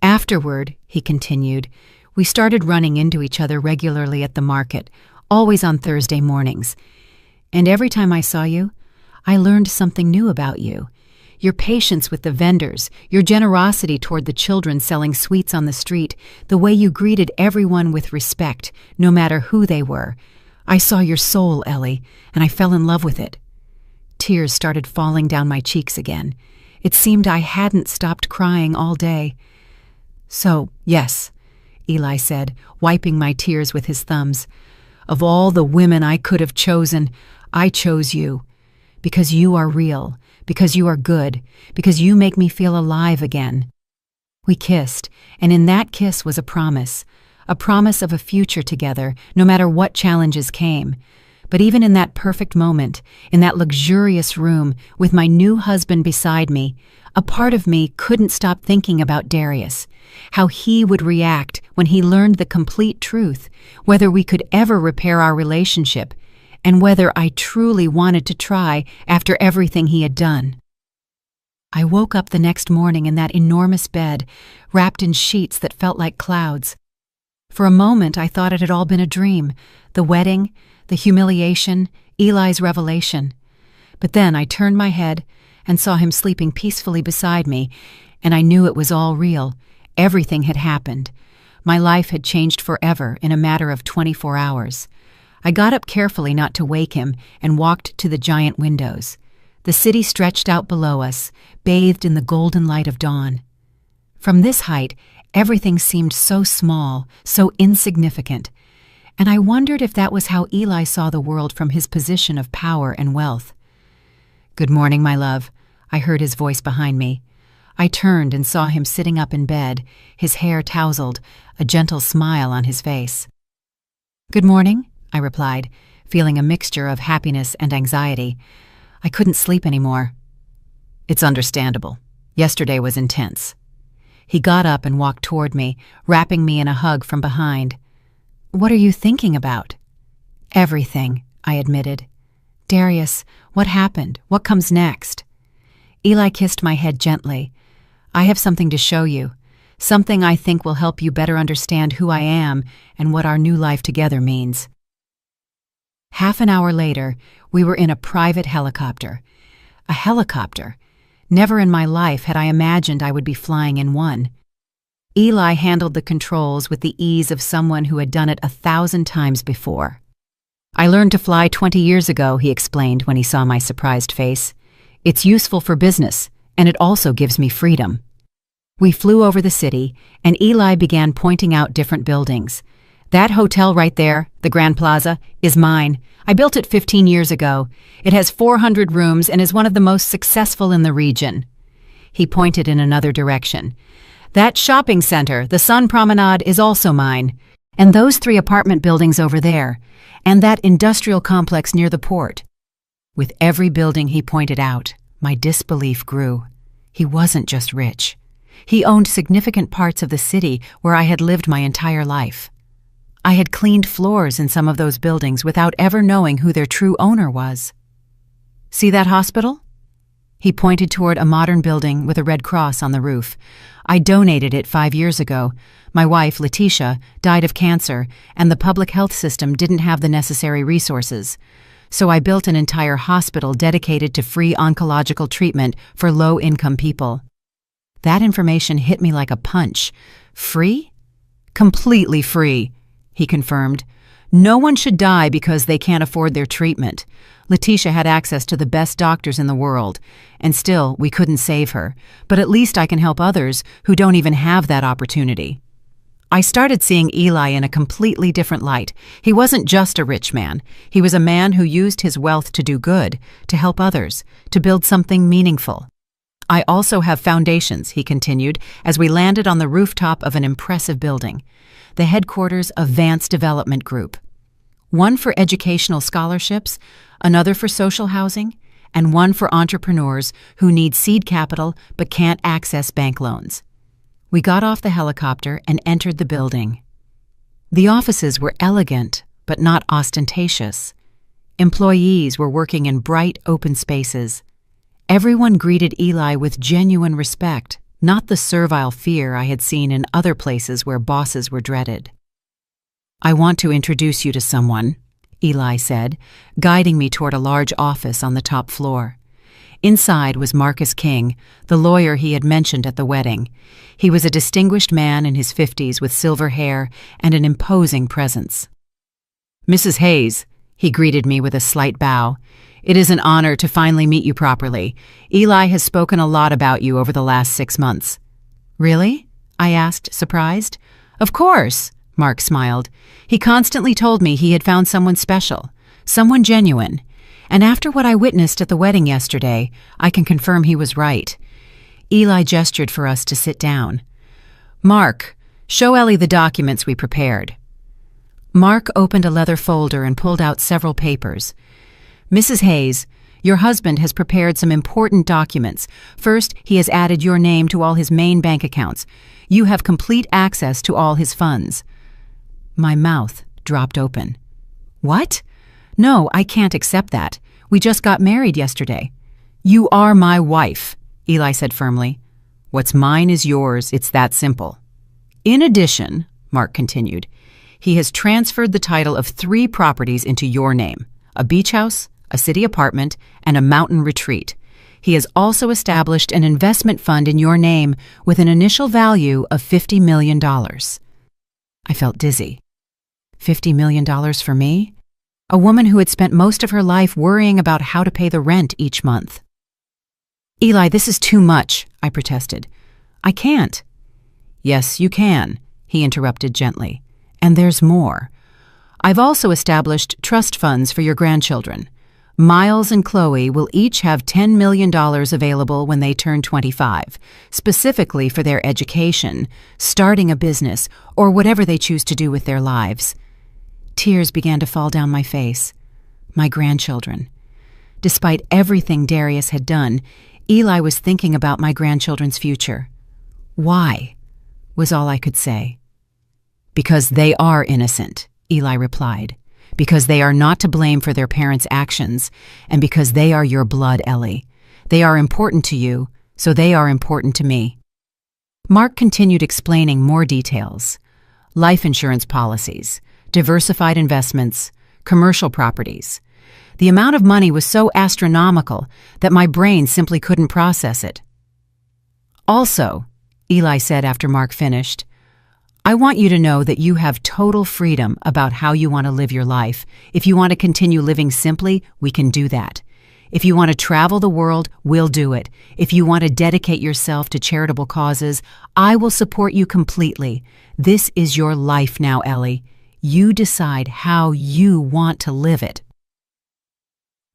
"Afterward," he continued, "we started running into each other regularly at the market, always on Thursday mornings. And every time I saw you, I learned something new about you. Your patience with the vendors, your generosity toward the children selling sweets on the street, the way you greeted everyone with respect, no matter who they were. I saw your soul, Ellie, and I fell in love with it. Tears started falling down my cheeks again. It seemed I hadn't stopped crying all day. So, yes, Eli said, wiping my tears with his thumbs. Of all the women I could have chosen, I chose you. Because you are real, because you are good, because you make me feel alive again. We kissed, and in that kiss was a promise of a future together, no matter what challenges came. But even in that perfect moment, in that luxurious room, with my new husband beside me, a part of me couldn't stop thinking about Darius, how he would react when he learned the complete truth, whether we could ever repair our relationship, and whether I truly wanted to try after everything he had done. I woke up the next morning in that enormous bed, wrapped in sheets that felt like clouds. For a moment I thought it had all been a dream, the wedding, the humiliation, Eli's revelation. But then I turned my head and saw him sleeping peacefully beside me, and I knew it was all real. Everything had happened. My life had changed forever in a matter of 24 hours. I got up carefully not to wake him and walked to the giant windows. The city stretched out below us, bathed in the golden light of dawn. From this height, everything seemed so small, so insignificant, and I wondered if that was how Eli saw the world from his position of power and wealth. "Good morning, my love," I heard his voice behind me. I turned and saw him sitting up in bed, his hair tousled, a gentle smile on his face. "Good morning," I replied, feeling a mixture of happiness and anxiety. I couldn't sleep anymore. "It's understandable. Yesterday was intense." He got up and walked toward me, wrapping me in a hug from behind. "What are you thinking about?" "Everything," I admitted. "Darius, what happened? What comes next?" Eli kissed my head gently. "I have something to show you, something I think will help you better understand who I am and what our new life together means." Half an hour later, we were in a private helicopter. A helicopter. Never in my life had I imagined I would be flying in one. Eli handled the controls with the ease of someone who had done it 1,000 times before. "I learned to fly 20 years ago," he explained when he saw my surprised face. "It's useful for business, and it also gives me freedom." We flew over the city, and Eli began pointing out different buildings. "That hotel right there, the Grand Plaza, is mine. I built it 15 years ago. It has 400 rooms and is one of the most successful in the region." He pointed in another direction. "That shopping center, the Sun Promenade, is also mine. And those 3 apartment buildings over there. And that industrial complex near the port." With every building he pointed out, my disbelief grew. He wasn't just rich. He owned significant parts of the city where I had lived my entire life. I had cleaned floors in some of those buildings without ever knowing who their true owner was. "See that hospital?" He pointed toward a modern building with a red cross on the roof. "I donated it 5 years ago. My wife, Letitia, died of cancer, and the public health system didn't have the necessary resources. So I built an entire hospital dedicated to free oncological treatment for low-income people." That information hit me like a punch. "Free?" "Completely free," he confirmed. "No one should die because they can't afford their treatment. Letitia had access to the best doctors in the world, and still we couldn't save her. But at least I can help others who don't even have that opportunity." I started seeing Eli in a completely different light. He wasn't just a rich man. He was a man who used his wealth to do good, to help others, to build something meaningful. "I also have foundations," he continued, as we landed on the rooftop of an impressive building, the headquarters of Vance Development Group. One for educational scholarships, another for social housing, and one for entrepreneurs who need seed capital but can't access bank loans. We got off the helicopter and entered the building. The offices were elegant but not ostentatious. Employees were working in bright, open spaces. Everyone greeted Eli with genuine respect, not the servile fear I had seen in other places where bosses were dreaded. "I want to introduce you to someone," Eli said, guiding me toward a large office on the top floor. Inside was Marcus King, the lawyer he had mentioned at the wedding. He was a distinguished man in his 50s with silver hair and an imposing presence. "Mrs. Hayes," he greeted me with a slight bow, "it is an honor to finally meet you properly. Eli has spoken a lot about you over the last 6 months." "Really?" I asked, surprised. "Of course," Mark smiled. "He constantly told me he had found someone special, someone genuine. And after what I witnessed at the wedding yesterday, I can confirm he was right." Eli gestured for us to sit down. "Mark, show Ellie the documents we prepared." Mark opened a leather folder and pulled out several papers. "Mrs. Hayes, your husband has prepared some important documents. First, he has added your name to all his main bank accounts. You have complete access to all his funds." My mouth dropped open. "What? No, I can't accept that. We just got married yesterday." "You are my wife," Eli said firmly. "What's mine is yours. It's that simple." "In addition," Mark continued, "he has transferred the title of 3 properties into your name: a beach house, a city apartment, and a mountain retreat. He has also established an investment fund in your name with an initial value of $50 million. I felt dizzy. $50 million for me? A woman who had spent most of her life worrying about how to pay the rent each month. "Eli, this is too much," I protested. "I can't." "Yes, you can," he interrupted gently. "And there's more. I've also established trust funds for your grandchildren. Miles and Chloe will each have $10 million available when they turn 25, specifically for their education, starting a business, or whatever they choose to do with their lives." Tears began to fall down my face. My grandchildren. Despite everything Darius had done, Eli was thinking about my grandchildren's future. "Why?" was all I could say. "Because they are innocent," Eli replied. "Because they are not to blame for their parents' actions, and because they are your blood, Ellie. They are important to you, so they are important to me." Mark continued explaining more details. Life insurance policies, diversified investments, commercial properties. The amount of money was so astronomical that my brain simply couldn't process it. "Also," Eli said after Mark finished, "I want you to know that you have total freedom about how you want to live your life. If you want to continue living simply, we can do that. If you want to travel the world, we'll do it. If you want to dedicate yourself to charitable causes, I will support you completely. This is your life now, Ellie. You decide how you want to live it."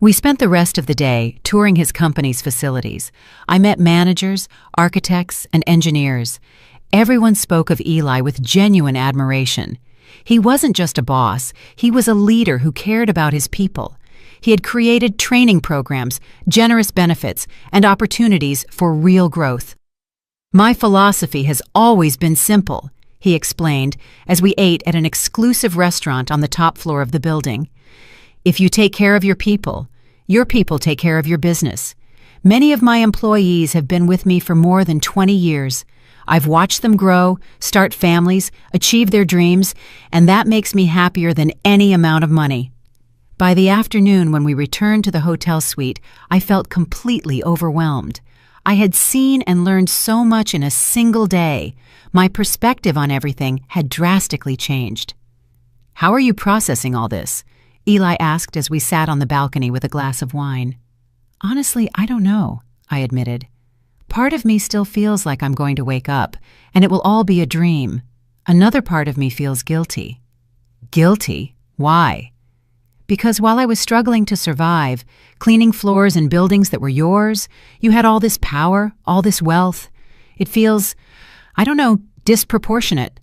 We spent the rest of the day touring his company's facilities. I met managers, architects, and engineers. Everyone spoke of Eli with genuine admiration. He wasn't just a boss, he was a leader who cared about his people. He had created training programs, generous benefits, and opportunities for real growth. "My philosophy has always been simple," he explained as we ate at an exclusive restaurant on the top floor of the building. "If you take care of your people take care of your business. Many of my employees have been with me for more than 20 years. I've watched them grow, start families, achieve their dreams, and that makes me happier than any amount of money." By the afternoon, when we returned to the hotel suite, I felt completely overwhelmed. I had seen and learned so much in a single day. My perspective on everything had drastically changed. "How are you processing all this?" Eli asked as we sat on the balcony with a glass of wine. "Honestly, I don't know," I admitted. "Part of me still feels like I'm going to wake up, and it will all be a dream. Another part of me feels guilty." "Guilty? Why?" "Because while I was struggling to survive, cleaning floors in buildings that were yours, you had all this power, all this wealth. It feels, I don't know, disproportionate."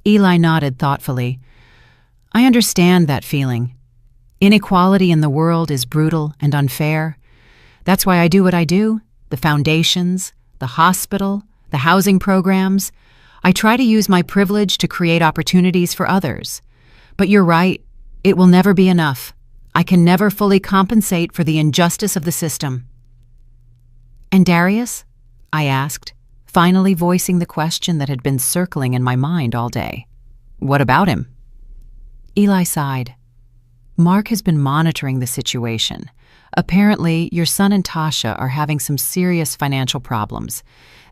Eli nodded thoughtfully. "I understand that feeling. Inequality in the world is brutal and unfair. That's why I do what I do. The foundations, the hospital, the housing programs. I try to use my privilege to create opportunities for others. But you're right, it will never be enough. I can never fully compensate for the injustice of the system." "And Darius?" I asked, finally voicing the question that had been circling in my mind all day. "What about him?" Eli sighed. "Mark has been monitoring the situation. Apparently, your son and Tasha are having some serious financial problems.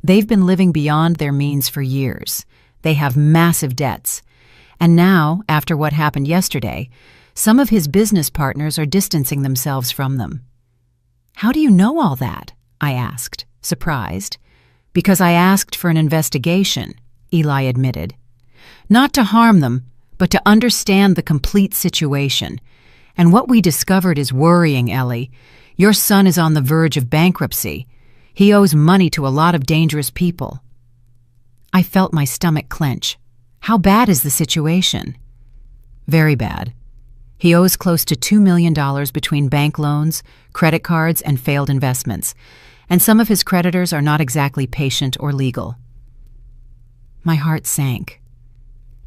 They've been living beyond their means for years. They have massive debts. And now, after what happened yesterday, some of his business partners are distancing themselves from them. How do you know all that? I asked, surprised. Because I asked for an investigation, Eli admitted. Not to harm them, but to understand the complete situation. And what we discovered is worrying, Ellie. Your son is on the verge of bankruptcy. He owes money to a lot of dangerous people. I felt my stomach clench. How bad is the situation? Very bad. He owes close to $2 million between bank loans, credit cards, and failed investments, and some of his creditors are not exactly patient or legal. My heart sank.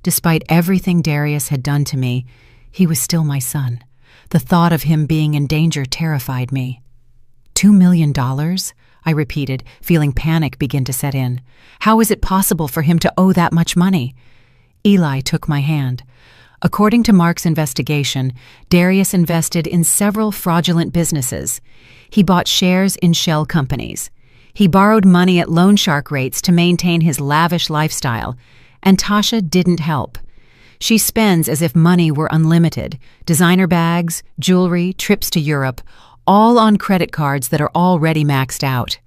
Despite everything Darius had done to me, he was still my son. The thought of him being in danger terrified me. $2 million? I repeated, feeling panic begin to set in. How is it possible for him to owe that much money? Eli took my hand. According to Mark's investigation, Darius invested in several fraudulent businesses. He bought shares in shell companies. He borrowed money at loan shark rates to maintain his lavish lifestyle, and Tasha didn't help. She spends as if money were unlimited, designer bags, jewelry, trips to Europe, all on credit cards that are already maxed out.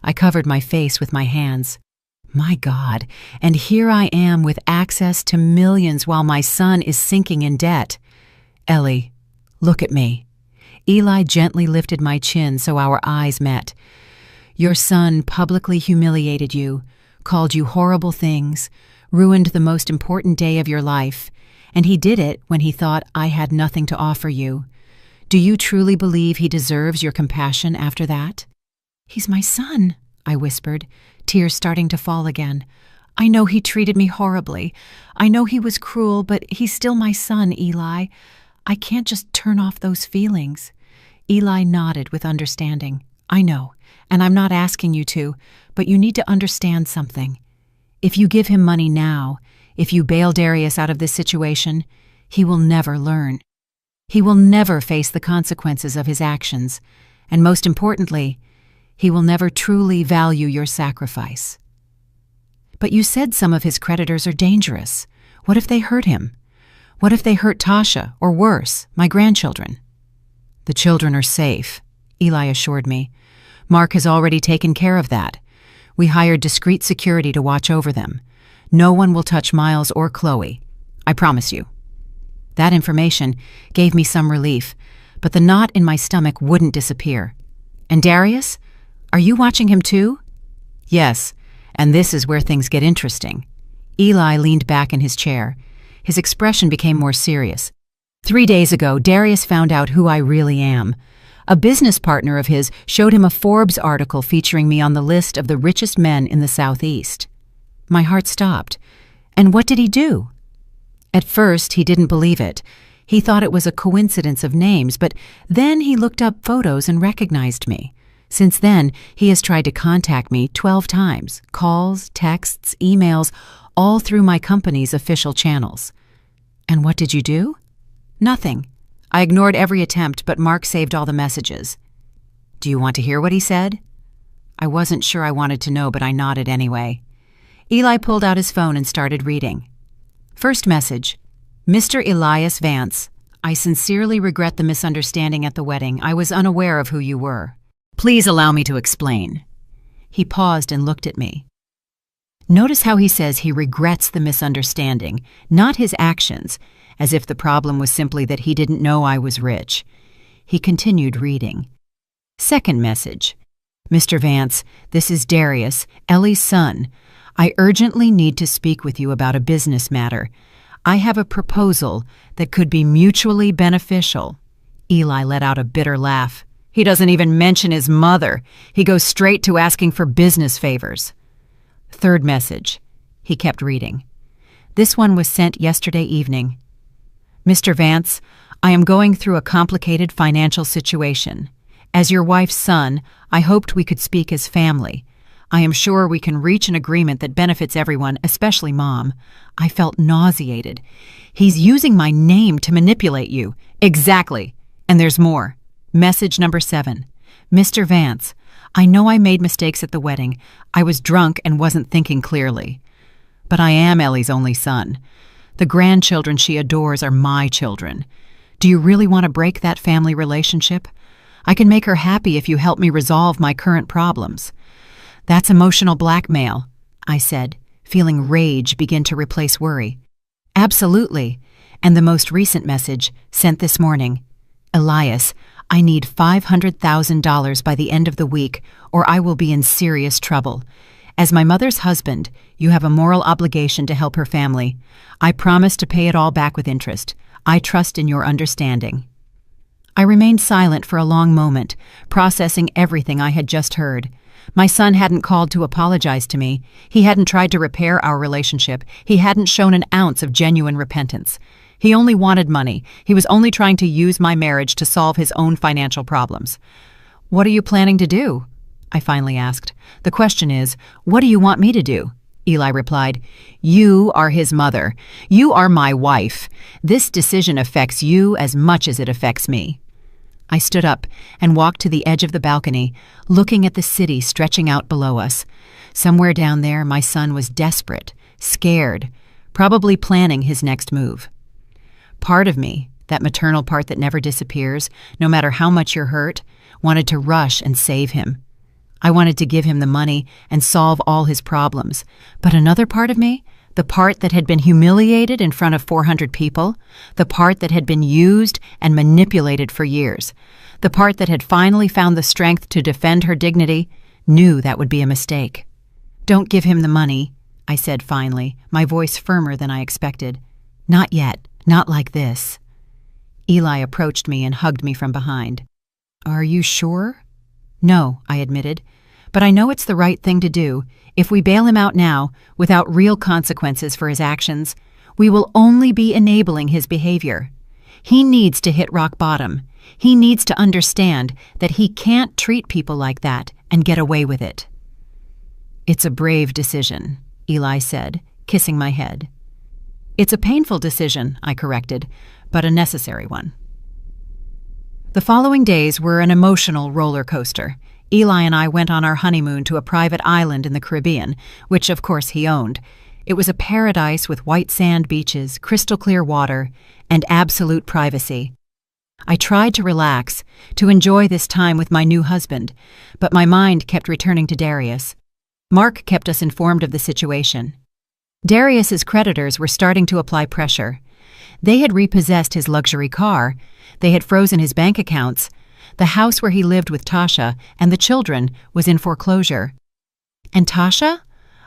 I covered my face with my hands. My God, and here I am with access to millions while my son is sinking in debt. Ellie, look at me. Eli gently lifted my chin so our eyes met. Your son publicly humiliated you, called you horrible things, ruined the most important day of your life, and he did it when he thought I had nothing to offer you. Do you truly believe he deserves your compassion after that? He's my son, I whispered, tears starting to fall again. I know he treated me horribly. I know he was cruel, but he's still my son, Eli. I can't just turn off those feelings. Eli nodded with understanding. I know, and I'm not asking you to, but you need to understand something. If you give him money now, if you bail Darius out of this situation, he will never learn. He will never face the consequences of his actions, and most importantly, he will never truly value your sacrifice. But you said some of his creditors are dangerous. What if they hurt him? What if they hurt Tasha, or worse, my grandchildren? The children are safe, Eli assured me. Mark has already taken care of that. We hired discreet security to watch over them. No one will touch Miles or Chloe. I promise you. That information gave me some relief, but the knot in my stomach wouldn't disappear. And Darius? Are you watching him too? Yes, and this is where things get interesting. Eli leaned back in his chair. His expression became more serious. 3 days ago, Darius found out who I really am. A business partner of his showed him a Forbes article featuring me on the list of the richest men in the Southeast. My heart stopped. And what did he do? At first, he didn't believe it. He thought it was a coincidence of names, but then he looked up photos and recognized me. Since then, he has tried to contact me 12 times, calls, texts, emails, all through my company's official channels. And what did you do? Nothing. I ignored every attempt, but Mark saved all the messages. Do you want to hear what he said? I wasn't sure I wanted to know, but I nodded anyway. Eli pulled out his phone and started reading. First message. Mr. Elias Vance, I sincerely regret the misunderstanding at the wedding. I was unaware of who you were. Please allow me to explain. He paused and looked at me. Notice how he says he regrets the misunderstanding, not his actions, as if the problem was simply that he didn't know I was rich. He continued reading. Second message. Mr. Vance, this is Darius, Ellie's son. I urgently need to speak with you about a business matter. I have a proposal that could be mutually beneficial. Eli let out a bitter laugh. He doesn't even mention his mother. He goes straight to asking for business favors. Third message. He kept reading. This one was sent yesterday evening. Mr. Vance, I am going through a complicated financial situation. As your wife's son, I hoped we could speak as family. I am sure we can reach an agreement that benefits everyone, especially Mom. I felt nauseated. He's using my name to manipulate you. Exactly. And there's more. Message number 7. Mr. Vance, I know I made mistakes at the wedding. I was drunk and wasn't thinking clearly. But I am Ellie's only son. The grandchildren she adores are my children. Do you really want to break that family relationship? I can make her happy if you help me resolve my current problems. That's emotional blackmail, I said, feeling rage begin to replace worry. Absolutely. And the most recent message, sent this morning. Elias, I need $500,000 by the end of the week, or I will be in serious trouble. As my mother's husband, you have a moral obligation to help her family. I promise to pay it all back with interest. I trust in your understanding. I remained silent for a long moment, processing everything I had just heard. My son hadn't called to apologize to me. He hadn't tried to repair our relationship. He hadn't shown an ounce of genuine repentance. He only wanted money. He was only trying to use my marriage to solve his own financial problems. What are you planning to do? I finally asked. The question is, what do you want me to do? Eli replied, You are his mother. You are my wife. This decision affects you as much as it affects me. I stood up and walked to the edge of the balcony, looking at the city stretching out below us. Somewhere down there, my son was desperate, scared, probably planning his next move. Part of me, that maternal part that never disappears, no matter how much you're hurt, wanted to rush and save him. I wanted to give him the money and solve all his problems. But another part of me, the part that had been humiliated in front of 400 people, the part that had been used and manipulated for years, the part that had finally found the strength to defend her dignity, knew that would be a mistake. Don't give him the money, I said finally, my voice firmer than I expected. Not yet, not like this. Eli approached me and hugged me from behind. Are you sure? No, I admitted, but I know it's the right thing to do. If we bail him out now, without real consequences for his actions, we will only be enabling his behavior. He needs to hit rock bottom. He needs to understand that he can't treat people like that and get away with it. It's a brave decision, Eli said, kissing my head. It's a painful decision, I corrected, but a necessary one. The following days were an emotional roller coaster. Eli and I went on our honeymoon to a private island in the Caribbean, which of course he owned. It was a paradise with white sand beaches, crystal clear water, and absolute privacy. I tried to relax, to enjoy this time with my new husband, but my mind kept returning to Darius. Mark kept us informed of the situation. Darius's creditors were starting to apply pressure. They had repossessed his luxury car, they had frozen his bank accounts, the house where he lived with Tasha and the children was in foreclosure. And Tasha?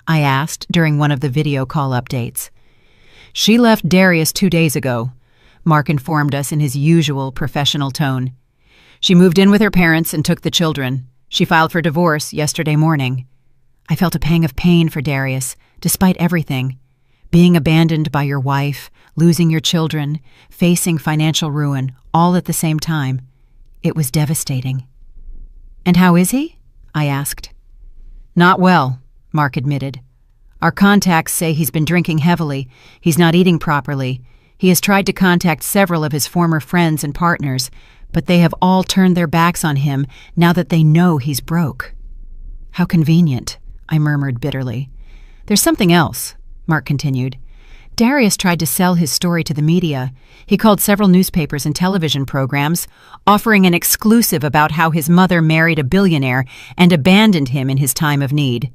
I asked during one of the video call updates. She left Darius 2 days ago, Mark informed us in his usual professional tone. She moved in with her parents and took the children. She filed for divorce yesterday morning. I felt a pang of pain for Darius, despite everything. Being abandoned by your wife, losing your children, facing financial ruin, all at the same time. It was devastating. And how is he? I asked. Not well, Mark admitted. Our contacts say he's been drinking heavily. He's not eating properly. He has tried to contact several of his former friends and partners, but they have all turned their backs on him now that they know he's broke. How convenient, I murmured bitterly. There's something else, Mark continued. Darius tried to sell his story to the media. He called several newspapers and television programs, offering an exclusive about how his mother married a billionaire and abandoned him in his time of need.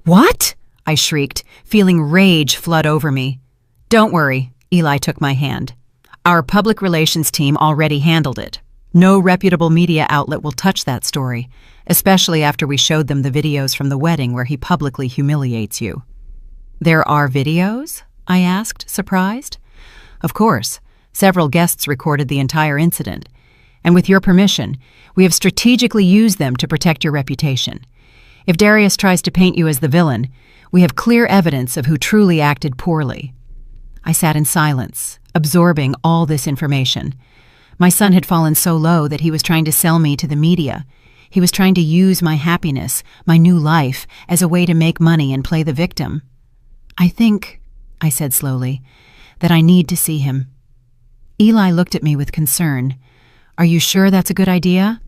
What? I shrieked, feeling rage flood over me. Don't worry, Eli took my hand. Our public relations team already handled it. No reputable media outlet will touch that story, especially after we showed them the videos from the wedding where he publicly humiliates you. There are videos? I asked, surprised. Of course. Several guests recorded the entire incident. And with your permission, we have strategically used them to protect your reputation. If Darius tries to paint you as the villain, we have clear evidence of who truly acted poorly. I sat in silence, absorbing all this information. My son had fallen so low that he was trying to sell me to the media. He was trying to use my happiness, my new life, as a way to make money and play the victim. I think, I said slowly, that I need to see him. Eli looked at me with concern. Are you sure that's a good idea?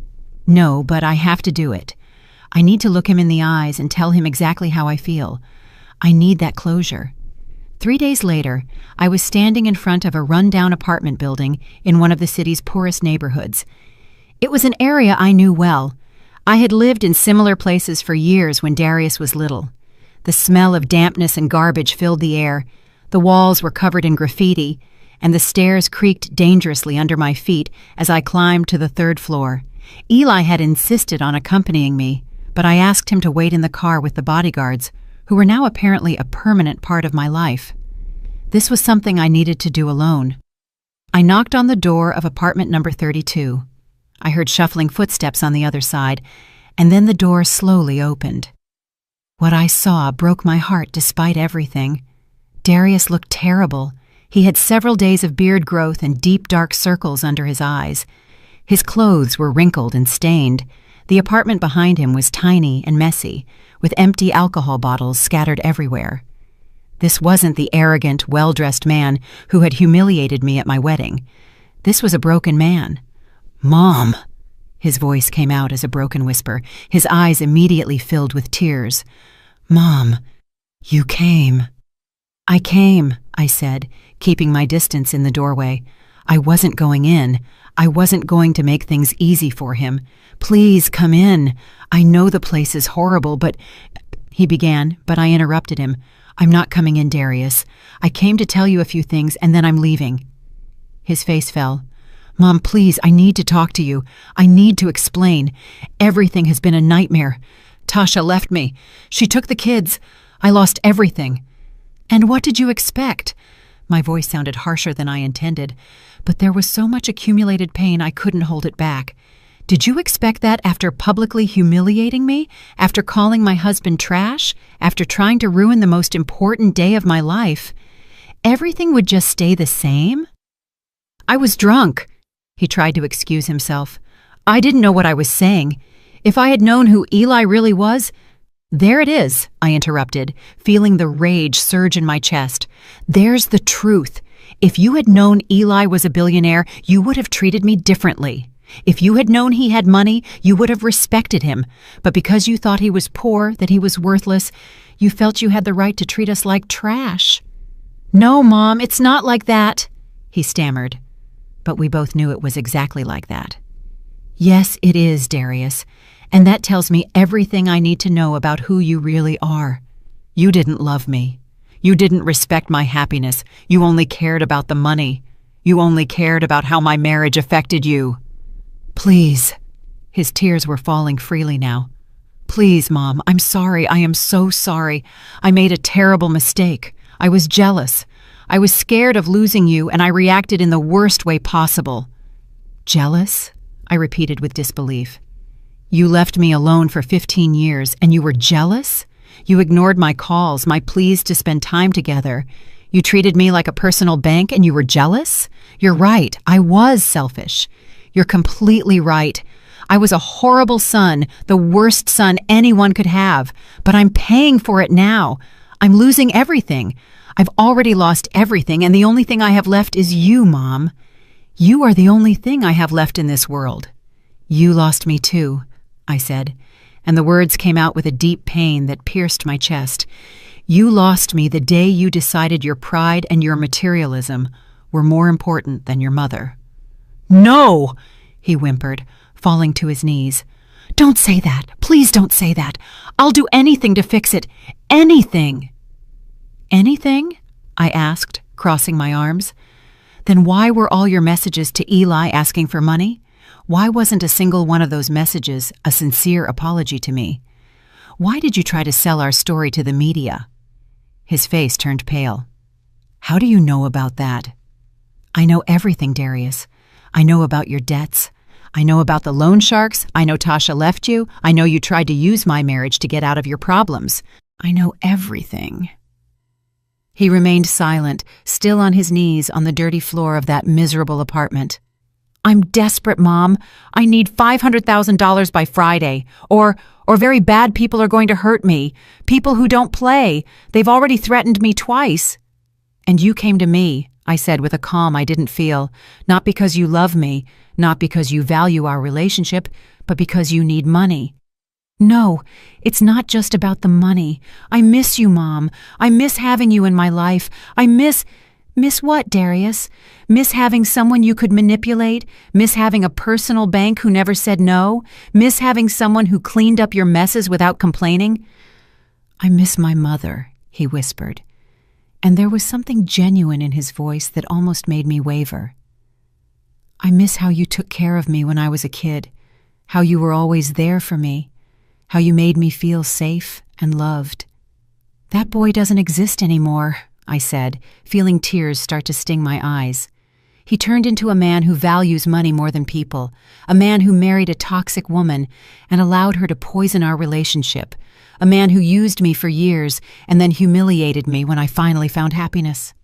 No, but I have to do it. I need to look him in the eyes and tell him exactly how I feel. I need that closure. 3 days later, I was standing in front of a run-down apartment building in one of the city's poorest neighborhoods. It was an area I knew well. I had lived in similar places for years when Darius was little. The smell of dampness and garbage filled the air. The walls were covered in graffiti, and the stairs creaked dangerously under my feet as I climbed to the 3rd floor. Eli had insisted on accompanying me, but I asked him to wait in the car with the bodyguards, who were now apparently a permanent part of my life. This was something I needed to do alone. I knocked on the door of apartment number 32. I heard shuffling footsteps on the other side, and then the door slowly opened. What I saw broke my heart despite everything. Darius looked terrible. He had several days of beard growth and deep dark circles under his eyes. His clothes were wrinkled and stained. The apartment behind him was tiny and messy, with empty alcohol bottles scattered everywhere. This wasn't the arrogant, well-dressed man who had humiliated me at my wedding. This was a broken man. "Mom!" His voice came out as a broken whisper, his eyes immediately filled with tears. "Mom, you came." "I came," I said, keeping my distance in the doorway. I wasn't going in. I wasn't going to make things easy for him. "Please come in. I know the place is horrible, but—" He began, but I interrupted him. "I'm not coming in, Darius. I came to tell you a few things, and then I'm leaving." His face fell. "Mom, please, I need to talk to you. I need to explain. Everything has been a nightmare. Tasha left me. She took the kids. I lost everything." "And what did you expect?" My voice sounded harsher than I intended, but there was so much accumulated pain I couldn't hold it back. "Did you expect that after publicly humiliating me? After calling my husband trash? After trying to ruin the most important day of my life? Everything would just stay the same?" "I was drunk." He tried to excuse himself. "I didn't know what I was saying. If I had known who Eli really was—" "There it is," I interrupted, feeling the rage surge in my chest. "There's the truth. If you had known Eli was a billionaire, you would have treated me differently. If you had known he had money, you would have respected him. But because you thought he was poor, that he was worthless, you felt you had the right to treat us like trash." "No, Mom, it's not like that," he stammered. But we both knew it was exactly like that. "Yes, it is, Darius. And that tells me everything I need to know about who you really are. You didn't love me. You didn't respect my happiness. You only cared about the money. You only cared about how my marriage affected you." "Please." His tears were falling freely now. "Please, Mom, I'm sorry. I am so sorry. I made a terrible mistake. I was jealous. I was scared of losing you, and I reacted in the worst way possible." "Jealous?" I repeated with disbelief. "You left me alone for 15 years, and you were jealous? You ignored my calls, my pleas to spend time together. You treated me like a personal bank, and you were jealous? You're right, I was selfish. You're completely right. I was a horrible son, the worst son anyone could have. But I'm paying for it now. I'm losing everything. I've already lost everything, and the only thing I have left is you, Mom. You are the only thing I have left in this world." "You lost me too," I said, and the words came out with a deep pain that pierced my chest. "You lost me the day you decided your pride and your materialism were more important than your mother." "No!" he whimpered, falling to his knees. "Don't say that. Please don't say that. I'll do anything to fix it. Anything." "Anything?" I asked, crossing my arms. "Then why were all your messages to Eli asking for money? Why wasn't a single one of those messages a sincere apology to me? Why did you try to sell our story to the media?" His face turned pale. "How do you know about that?" "I know everything, Darius. I know about your debts. I know about the loan sharks. I know Tasha left you. I know you tried to use my marriage to get out of your problems. I know everything." He remained silent, still on his knees on the dirty floor of that miserable apartment. "I'm desperate, Mom. I need $500,000 by Friday. Or very bad people are going to hurt me. People who don't play. They've already threatened me twice." "And you came to me," I said with a calm I didn't feel. Not because you love me, not because you value our relationship, but because you need money. No, it's not just about the money. I miss you, Mom. I miss having you in my life. I miss what, Darius? Miss having someone you could manipulate? Miss having a personal bank who never said no? Miss having someone who cleaned up your messes without complaining? I miss my mother, he whispered, and there was something genuine in his voice that almost made me waver. I miss how you took care of me when I was a kid, how you were always there for me, how you made me feel safe and loved. That boy doesn't exist anymore, I said, feeling tears start to sting my eyes. He turned into a man who values money more than people, a man who married a toxic woman and allowed her to poison our relationship, a man who used me for years and then humiliated me when I finally found happiness.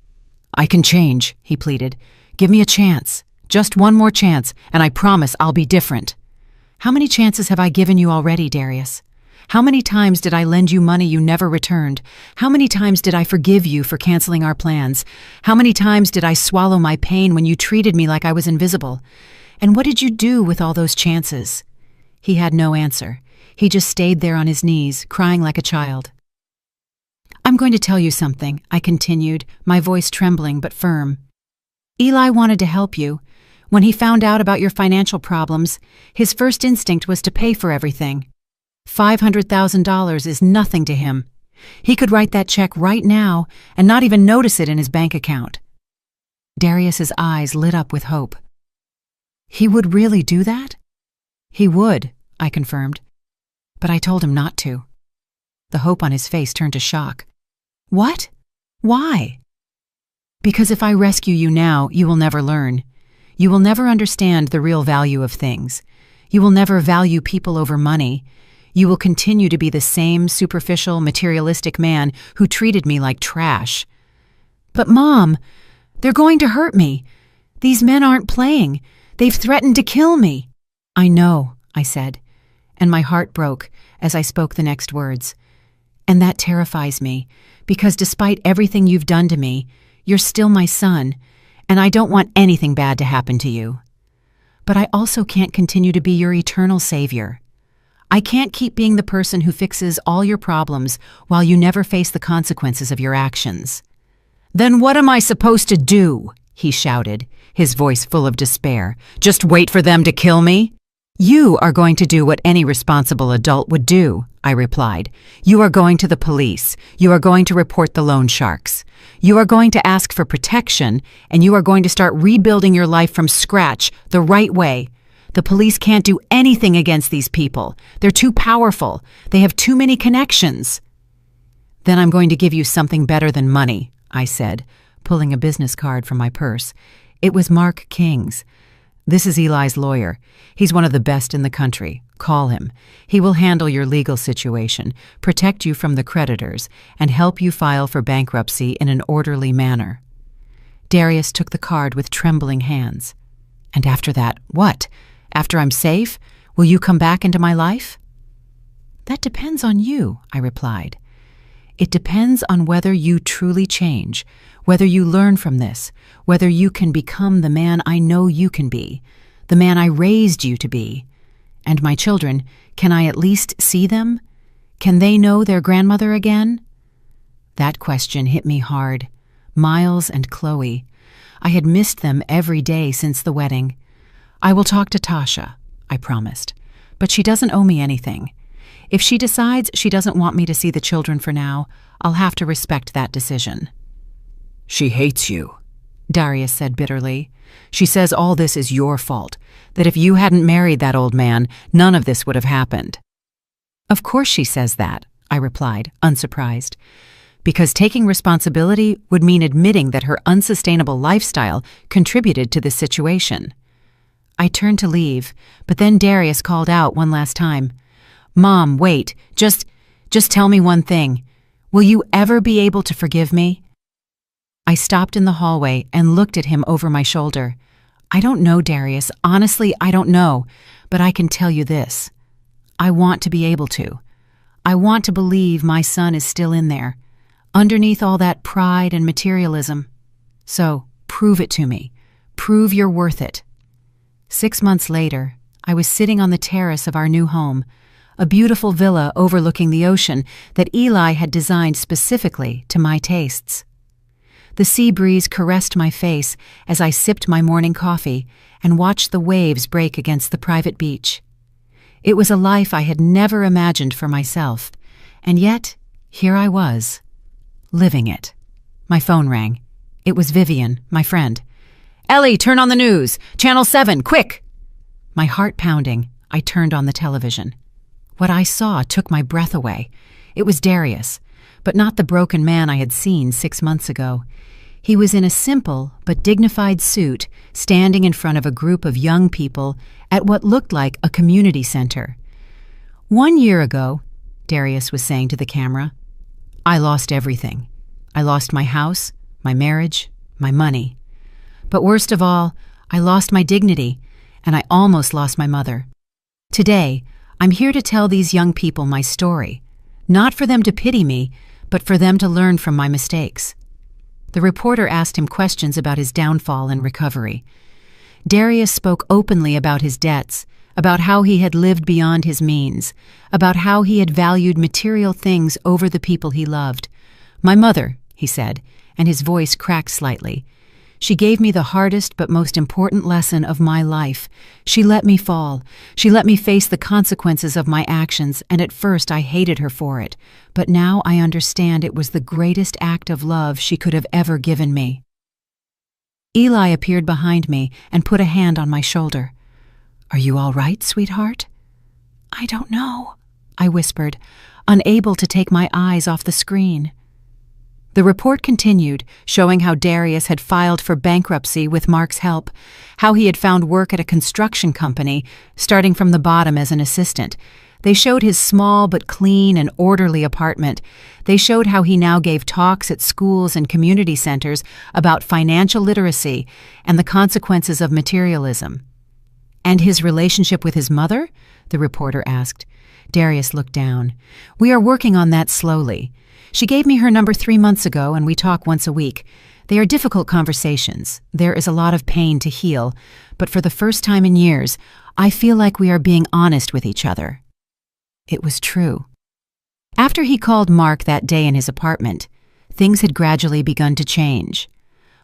I can change, he pleaded. Give me a chance, just one more chance, and I promise I'll be different. How many chances have I given you already, Darius? How many times did I lend you money you never returned? How many times did I forgive you for canceling our plans? How many times did I swallow my pain when you treated me like I was invisible? And what did you do with all those chances? He had no answer. He just stayed there on his knees, crying like a child. I'm going to tell you something, I continued, my voice trembling but firm. Eli wanted to help you. When he found out about your financial problems, his first instinct was to pay for everything. $500,000 is nothing to him. He could write that check right now and not even notice it in his bank account. Darius's eyes lit up with hope. He would really do that? He would, I confirmed. But I told him not to. The hope on his face turned to shock. What? Why? Because if I rescue you now, you will never learn. You will never understand the real value of things. You will never value people over money. You will continue to be the same superficial, materialistic man who treated me like trash. But Mom, they're going to hurt me. These men aren't playing. They've threatened to kill me. I know, I said, and my heart broke as I spoke the next words. And that terrifies me, because despite everything you've done to me, you're still my son, and I don't want anything bad to happen to you. But I also can't continue to be your eternal savior. I can't keep being the person who fixes all your problems while you never face the consequences of your actions. Then what am I supposed to do? He shouted, his voice full of despair. Just wait for them to kill me? You are going to do what any responsible adult would do, I replied. You are going to the police. You are going to report the loan sharks. You are going to ask for protection, and you are going to start rebuilding your life from scratch, the right way. The police can't do anything against these people. They're too powerful. They have too many connections. Then I'm going to give you something better than money, I said, pulling a business card from my purse. It was Mark King's. This is Eli's lawyer. He's one of the best in the country. Call him. He will handle your legal situation, protect you from the creditors, and help you file for bankruptcy in an orderly manner. Darius took the card with trembling hands. And after that, what? After I'm safe, will you come back into my life? That depends on you, I replied. It depends on whether you truly change, whether you learn from this, whether you can become the man I know you can be, the man I raised you to be. And my children, can I at least see them? Can they know their grandmother again? That question hit me hard. Miles and Chloe. I had missed them every day since the wedding. I will talk to Tasha, I promised, but she doesn't owe me anything. If she decides she doesn't want me to see the children for now, I'll have to respect that decision. She hates you, Darius said bitterly. She says all this is your fault, that if you hadn't married that old man, none of this would have happened. Of course she says that, I replied, unsurprised, because taking responsibility would mean admitting that her unsustainable lifestyle contributed to this situation. I turned to leave, but then Darius called out one last time. Mom, wait, just tell me one thing. Will you ever be able to forgive me? I stopped in the hallway and looked at him over my shoulder. I don't know, Darius. Honestly, I don't know, but I can tell you this. I want to be able to. I want to believe my son is still in there, underneath all that pride and materialism. So, prove it to me. Prove you're worth it." 6 months later, I was sitting on the terrace of our new home, a beautiful villa overlooking the ocean that Eli had designed specifically to my tastes. The sea breeze caressed my face as I sipped my morning coffee and watched the waves break against the private beach. It was a life I had never imagined for myself, and yet here I was, living it. My phone rang. It was Vivian, my friend. "Ellie, turn on the news! Channel 7, quick!" My heart pounding, I turned on the television. What I saw took my breath away. It was Darius, but not the broken man I had seen 6 months ago. He was in a simple but dignified suit, standing in front of a group of young people at what looked like a community center. "1 year ago," Darius was saying to the camera, "I lost everything. I lost my house, my marriage, my money. But worst of all, I lost my dignity, and I almost lost my mother. Today, I'm here to tell these young people my story, not for them to pity me, but for them to learn from my mistakes." The reporter asked him questions about his downfall and recovery. Darius spoke openly about his debts, about how he had lived beyond his means, about how he had valued material things over the people he loved. "My mother," he said, and his voice cracked slightly. "She gave me the hardest but most important lesson of my life. She let me fall. She let me face the consequences of my actions, and at first I hated her for it. But now I understand it was the greatest act of love she could have ever given me." Eli appeared behind me and put a hand on my shoulder. "Are you all right, sweetheart?" "I don't know," I whispered, unable to take my eyes off the screen. The report continued, showing how Darius had filed for bankruptcy with Mark's help, how he had found work at a construction company, starting from the bottom as an assistant. They showed his small but clean and orderly apartment. They showed how he now gave talks at schools and community centers about financial literacy and the consequences of materialism. "And his relationship with his mother?" the reporter asked. Darius looked down. "We are working on that slowly. She gave me her number 3 months ago, and we talk once a week. They are difficult conversations. There is a lot of pain to heal, but for the first time in years, I feel like we are being honest with each other." It was true. After he called Mark that day in his apartment, things had gradually begun to change.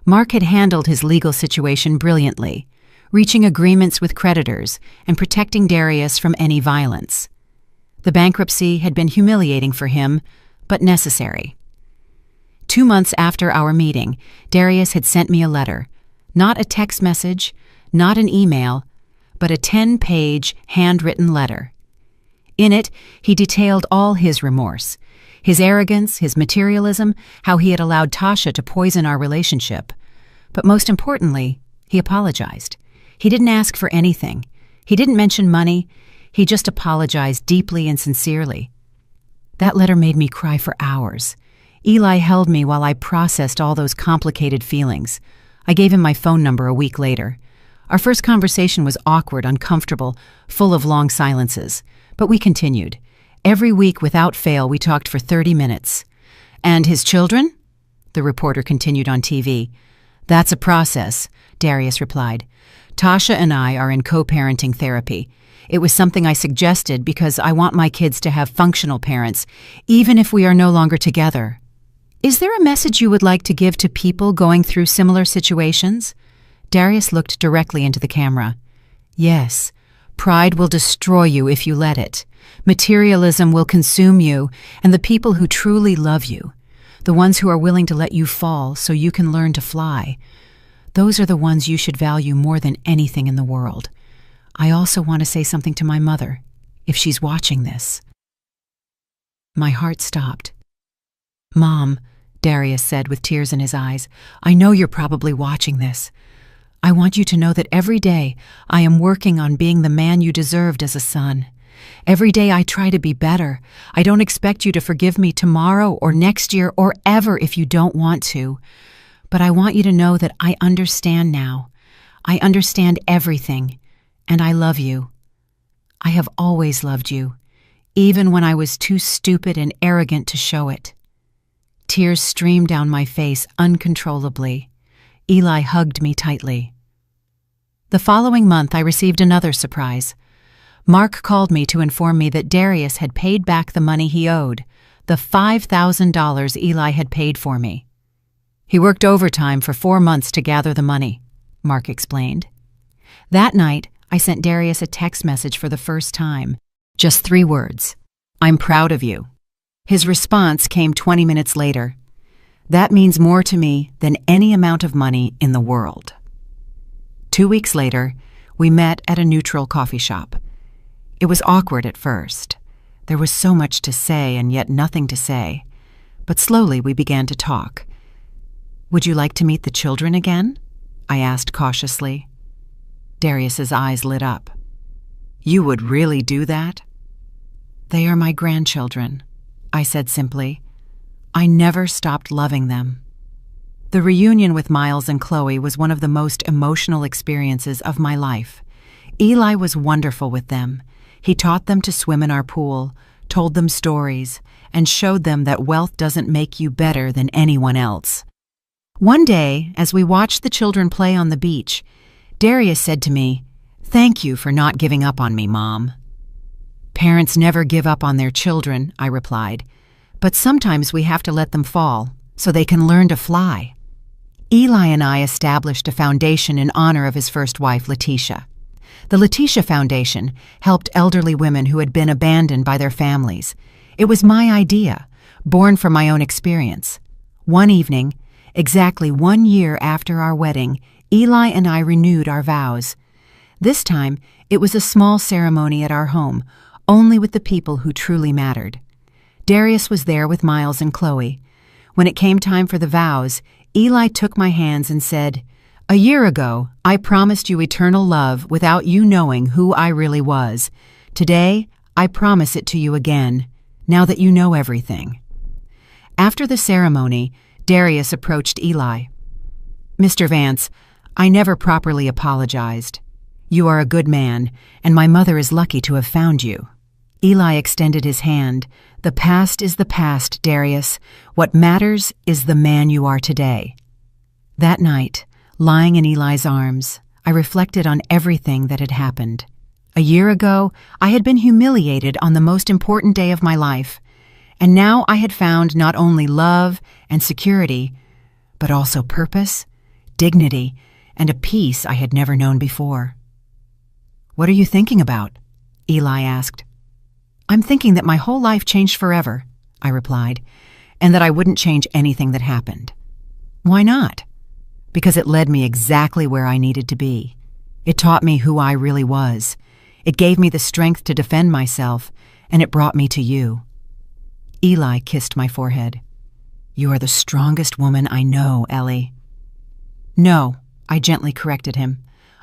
Mark had handled his legal situation brilliantly, reaching agreements with creditors and protecting Darius from any violence. The bankruptcy had been humiliating for him, but necessary. 2 months after our meeting, Darius had sent me a letter, not a text message, not an email, but a 10-page handwritten letter. In it, he detailed all his remorse, his arrogance, his materialism, how he had allowed Tasha to poison our relationship. But most importantly, he apologized. He didn't ask for anything. He didn't mention money. He just apologized deeply and sincerely. That letter made me cry for hours. Eli held me while I processed all those complicated feelings. I gave him my phone number a week later. Our first conversation was awkward, uncomfortable, full of long silences. But we continued. Every week, without fail, we talked for 30 minutes. "And his children?" the reporter continued on TV. "That's a process," Darius replied. "Tasha and I are in co-parenting therapy. It was something I suggested because I want my kids to have functional parents, even if we are no longer together." "Is there a message you would like to give to people going through similar situations?" Darius looked directly into the camera. "Yes. Pride will destroy you if you let it. Materialism will consume you, and the people who truly love you, the ones who are willing to let you fall so you can learn to fly, those are the ones you should value more than anything in the world. I also want to say something to my mother, if she's watching this." My heart stopped. "Mom," Darius said with tears in his eyes, "I know you're probably watching this. I want you to know that every day I am working on being the man you deserved as a son. Every day I try to be better. I don't expect you to forgive me tomorrow or next year or ever if you don't want to. But I want you to know that I understand now. I understand everything, and I love you. I have always loved you, even when I was too stupid and arrogant to show it." Tears streamed down my face uncontrollably. Eli hugged me tightly. The following month, I received another surprise. Mark called me to inform me that Darius had paid back the money he owed, the $5,000 Eli had paid for me. He worked overtime for 4 months to gather the money, Mark explained. That night, I sent Darius a text message for the first time. Just 3 words. I'm proud of you. His response came 20 minutes later. That means more to me than any amount of money in the world. 2 weeks later, we met at a neutral coffee shop. It was awkward at first. There was so much to say and yet nothing to say. But slowly we began to talk. Would you like to meet the children again? I asked cautiously. Darius's eyes lit up. You would really do that? They are my grandchildren, I said simply. I never stopped loving them. The reunion with Miles and Chloe was one of the most emotional experiences of my life. Eli was wonderful with them. He taught them to swim in our pool, told them stories, and showed them that wealth doesn't make you better than anyone else. One day, as we watched the children play on the beach, Darius said to me, "Thank you for not giving up on me, Mom." Parents never give up on their children, I replied, but sometimes we have to let them fall so they can learn to fly. Eli and I established a foundation in honor of his first wife, Letitia. The Letitia Foundation helped elderly women who had been abandoned by their families. It was my idea, born from my own experience. One evening, exactly 1 year after our wedding, Eli and I renewed our vows. This time, it was a small ceremony at our home, only with the people who truly mattered. Darius was there with Miles and Chloe. When it came time for the vows, Eli took my hands and said, "A year ago, I promised you eternal love without you knowing who I really was. Today, I promise it to you again, now that you know everything." After the ceremony, Darius approached Eli. "Mr. Vance, I never properly apologized. You are a good man, and my mother is lucky to have found you." Eli extended his hand. "The past is the past, Darius. What matters is the man you are today." That night, lying in Eli's arms, I reflected on everything that had happened. A year ago, I had been humiliated on the most important day of my life, and now I had found not only love and security, but also purpose, dignity, and a peace I had never known before. "What are you thinking about?" Eli asked. "I'm thinking that my whole life changed forever," I replied, "and that I wouldn't change anything that happened." "Why not?" "Because it led me exactly where I needed to be. It taught me who I really was. It gave me the strength to defend myself, and it brought me to you." Eli kissed my forehead. "You are the strongest woman I know, Ellie." "No," I gently corrected him.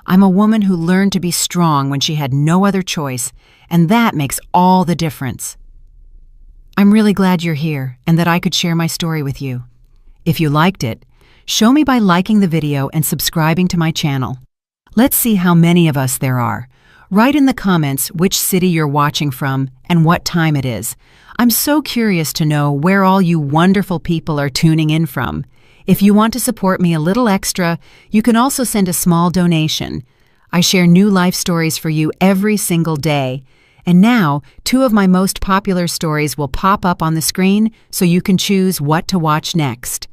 "I'm a woman who learned to be strong when she had no other choice, and that makes all the difference." "I'm really glad you're here and that I could share my story with you. If you liked it, show me by liking the video and subscribing to my channel. Let's see how many of us there are. Write in the comments which city you're watching from and what time it is. I'm so curious to know where all you wonderful people are tuning in from. If you want to support me a little extra, you can also send a small donation. I share new life stories for you every single day. And now, 2 of my most popular stories will pop up on the screen so you can choose what to watch next.